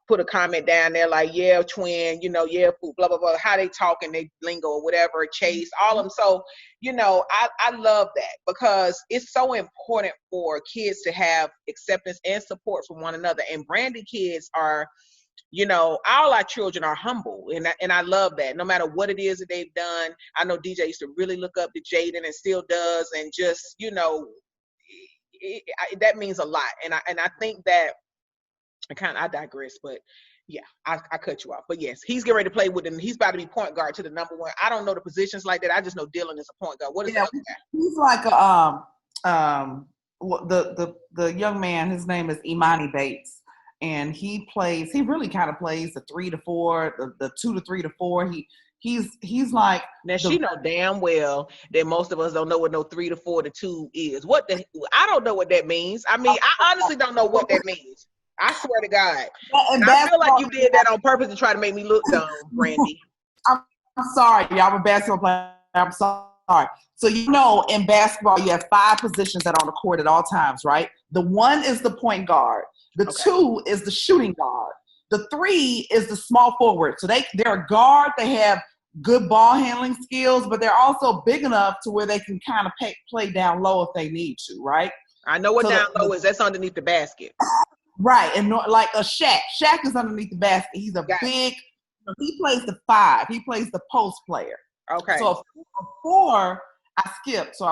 put a comment down there like, yeah, twin, yeah, food, blah, blah, blah, how they talk and they lingo or whatever, Chase, all of them. So, I love that because it's so important for kids to have acceptance and support from one another. And Brandy kids are, all our children are humble. And I love that. No matter what it is that they've done. I know DJ used to really look up to Jaden and still does. And just, that means a lot. And I think that, I digress, but yeah, I cut you off. But yes, he's getting ready to play with him. He's about to be point guard to the number 1. I don't know the positions like that. I just know Dylan is a point guard. What is that? He's like the young man. His name is Imani Bates, and he really kind of plays the 3 to 4, the 2 to 3 to 4. He's like, now she know damn well that most of us don't know what no 3 to 4 to 2 is. I don't know what that means. I mean, I honestly don't know what that means. I swear to God. And I feel like you did that on purpose to try to make me look dumb, Brandy. I'm sorry, y'all. I'm a basketball player. I'm sorry. So in basketball, you have 5 positions that are on the court at all times, right? The 1 is the point guard. The 2 is the shooting guard. The 3 is the small forward. So they're a guard. They have good ball handling skills, but they're also big enough to where they can kind of play down low if they need to, right? I know what down low is. That's underneath the basket. Right, and like a Shaq. Shaq is underneath the basket. He's a big. He plays the 5. He plays the post player. Okay. So a 4 I skipped. So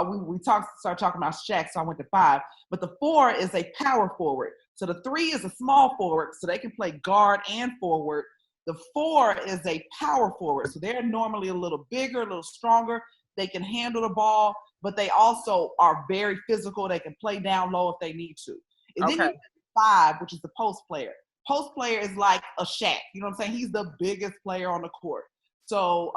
started talking about Shaq. So I went to 5. But the 4 is a power forward. So the 3 is a small forward. So they can play guard and forward. The 4 is a power forward. So they're normally a little bigger, a little stronger. They can handle the ball, but they also are very physical. They can play down low if they need to. And then you have 5, which is the post player. Post player is like a Shaq. You know what I'm saying? He's the biggest player on the court. So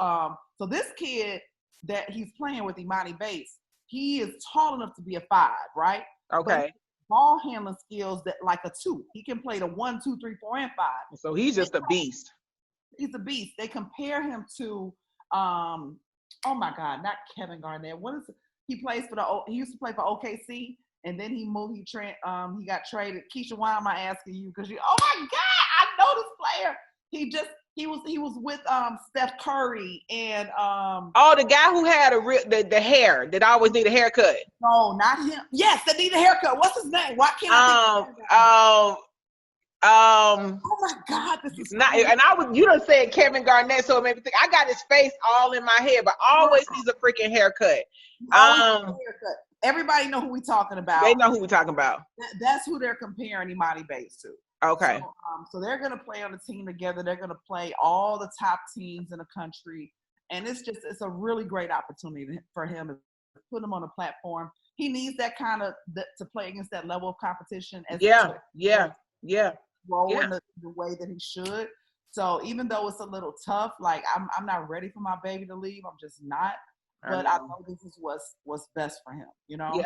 so this kid that he's playing with, Imani Bates, he is tall enough to be a 5, right? Okay. But ball handling skills that like a 2. He can play the 1, 2, 3, 4, and 5. So he's just a beast. He's a beast. They compare him to oh my God, not Kevin Garnett. What is it? He used to play for OKC, and then he moved. He got traded. Keisha, why am I asking you? Because oh my God, I know this player. He was with Steph Curry and the guy who had the hair that always need a haircut. No, not him. Yes, that need a haircut. What's his name? Why can't I think oh my God, this is not. And you done said Kevin Garnett, so it made me think. I got his face all in my head, but always needs a freaking haircut. Everybody know who we talking about. They know who we talking about. That's who they're comparing Imani Bates to. Okay. So they're gonna play on the team together. They're gonna play all the top teams in the country, and it's a really great opportunity for him to put him on a platform. He needs that kind of to play against that level of competition. Role in the way that he should. So even though it's a little tough, like I'm not ready for my baby to leave. I'm just not. But I know this is what's best for him, you know?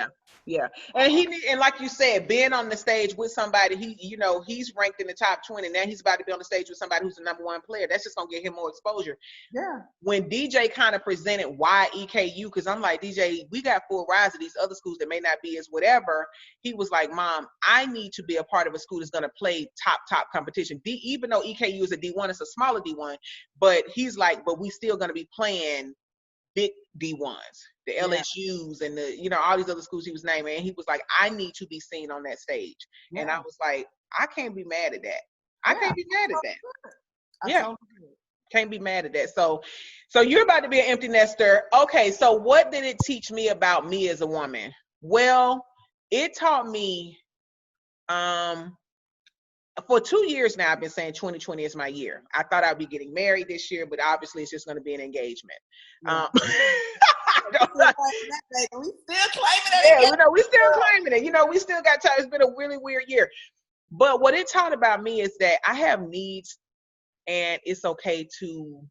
Yeah. And like you said, being on the stage with somebody, he's ranked in the top 20. Now he's about to be on the stage with somebody who's the number 1 player. That's just gonna get him more exposure. Yeah. When DJ kind of presented why EKU, because I'm like, DJ, we got full rides of these other schools that may not be as whatever. He was like, Mom, I need to be a part of a school that's gonna play top competition. Even though EKU is a D1, it's a smaller D1, but he's like, but we still gonna be playing big D1s, the LSUs and all these other schools he was naming. And he was like, I need to be seen on that stage. Yeah. And I was like, I can't be mad at that. I can't be mad at that. Can't be mad at that. So you're about to be an empty nester. Okay, so what did it teach me about me as a woman? Well, it taught me, for 2 years now, I've been saying 2020 is my year. I thought I'd be getting married this year, but obviously it's just going to be an engagement. Yeah. We still claiming it. Yeah, we still claiming it. We still got time. It's been a really weird year. But what it taught about me is that I have needs, and it's okay to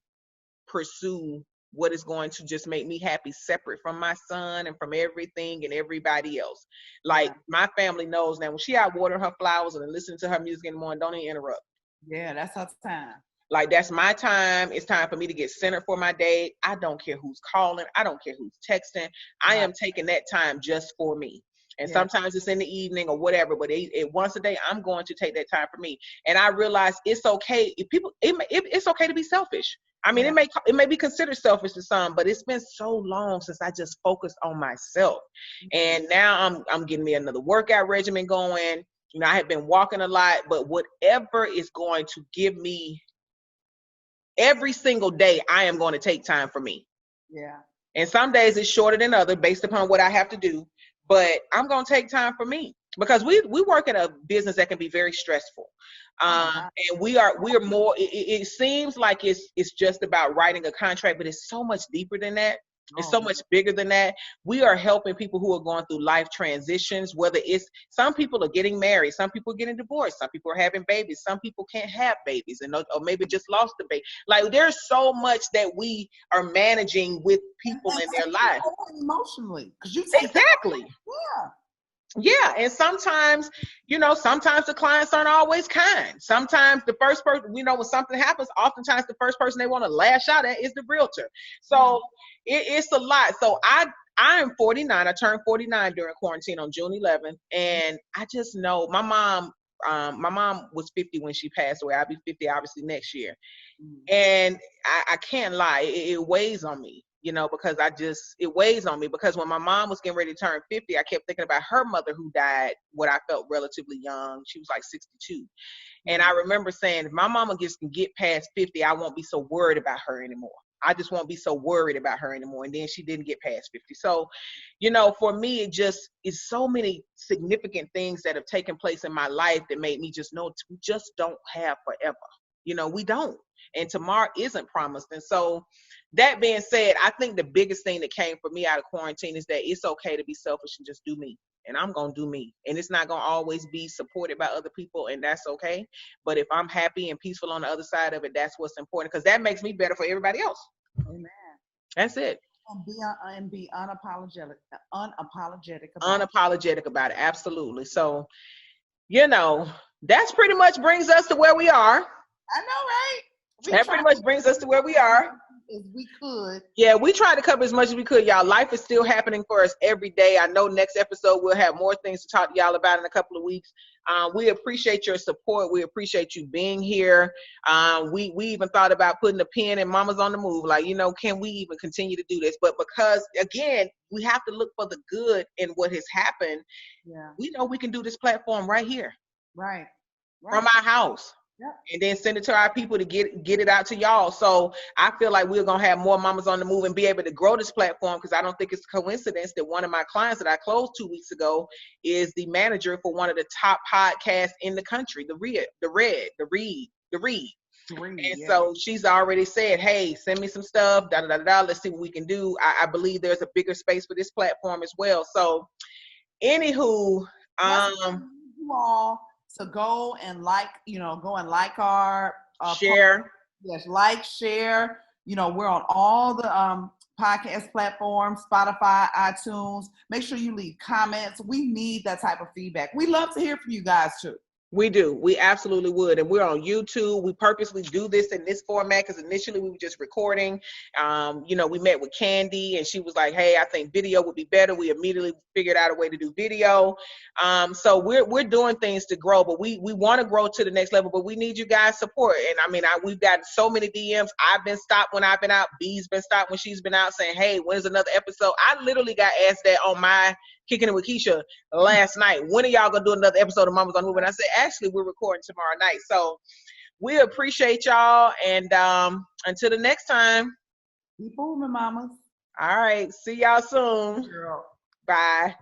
pursue what is going to just make me happy, separate from my son and from everything and everybody else. Like, my family knows now when she out watering her flowers and listening to her music in the morning, don't even interrupt. Yeah, that's her time. Like, that's my time. It's time for me to get centered for my day. I don't care who's calling. I don't care who's texting. I am taking that time just for me. And sometimes it's in the evening or whatever, but once a day, I'm going to take that time for me. And I realize it's okay. It's okay to be selfish. I mean, it may be considered selfish to some, but it's been so long since I just focused on myself. And now I'm getting me another workout regimen going. I have been walking a lot, but whatever is going to give me every single day, I am going to take time for me. Yeah. And some days it's shorter than others based upon what I have to do, but I'm going to take time for me because we work in a business that can be very stressful. And we are more, it seems like it's just about writing a contract, but it's so much deeper than that. It's so much bigger than that. We are helping people who are going through life transitions, whether it's some people are getting married, some people are getting divorced, some people are having babies, some people can't have babies or maybe just lost a baby. Like, there's so much that we are managing with people in their life. Emotionally. Exactly. Yeah, and sometimes the clients aren't always kind. Sometimes the first person, when something happens, oftentimes the first person they want to lash out at is the realtor. So it's a lot. So I am 49. I turned 49 during quarantine on June 11th, and I just know my mom was 50 when she passed away. I'll be 50 obviously next year, and I can't lie, it weighs on me. Because it weighs on me because when my mom was getting ready to turn 50, I kept thinking about her mother who died what I felt relatively young. She was like 62. And I remember saying, if my mama can get past 50, I won't be so worried about her anymore. I just won't be so worried about her anymore. And then she didn't get past 50. So, for me, it just is so many significant things that have taken place in my life that made me just know we just don't have forever. We don't. And tomorrow isn't promised. And so, that being said, I think the biggest thing that came for me out of quarantine is that it's okay to be selfish and just do me. And I'm going to do me. And it's not going to always be supported by other people, and that's okay. But if I'm happy and peaceful on the other side of it, that's what's important, because that makes me better for everybody else. Amen. That's it. And be unapologetic About it. Absolutely. So, that's pretty much brings us to where we are. I know, right? That pretty much brings us to where we are. As we could. Yeah, we tried to cover as much as we could, y'all. Life is still happening for us every day. I know next episode we'll have more things to talk to y'all about in a couple of weeks. We appreciate your support. We appreciate you being here. We even thought about putting a pin in Mamas on the Move. Like, can we even continue to do this? But because, again, we have to look for the good in what has happened. Yeah. We know we can do this platform right here. Right. From our house. Yep. And then send it to our people to get it out to y'all. So I feel like we're going to have more Mamas on the Move and be able to grow this platform, because I don't think it's a coincidence that one of my clients that I closed 2 weeks ago is the manager for one of the top podcasts in the country, The Read. And so she's already said, hey, send me some stuff, let's see what we can do. I believe there's a bigger space for this platform as well. So anywho, you all to go and like our share. Yes, like, share. We're on all the podcast platforms, Spotify, iTunes. Make sure you leave comments. We need that type of feedback. We love to hear from you guys too. We do. We absolutely would. And we're on YouTube. We purposely do this in this format because initially we were just recording. We met with Candy and she was like, hey, I think video would be better. We immediately figured out a way to do video. So we're doing things to grow, but we want to grow to the next level, but we need you guys' support. And we've gotten so many DMs. I've been stopped when I've been out. B's been stopped when she's been out saying, hey, when's another episode? I literally got asked that on my Kicking It With Keisha last night. When are y'all gonna do another episode of Mamas on the Move? And I said, actually, we're recording tomorrow night. So we appreciate y'all. And until the next time, keep moving, mamas. All right. See y'all soon. Girl. Bye.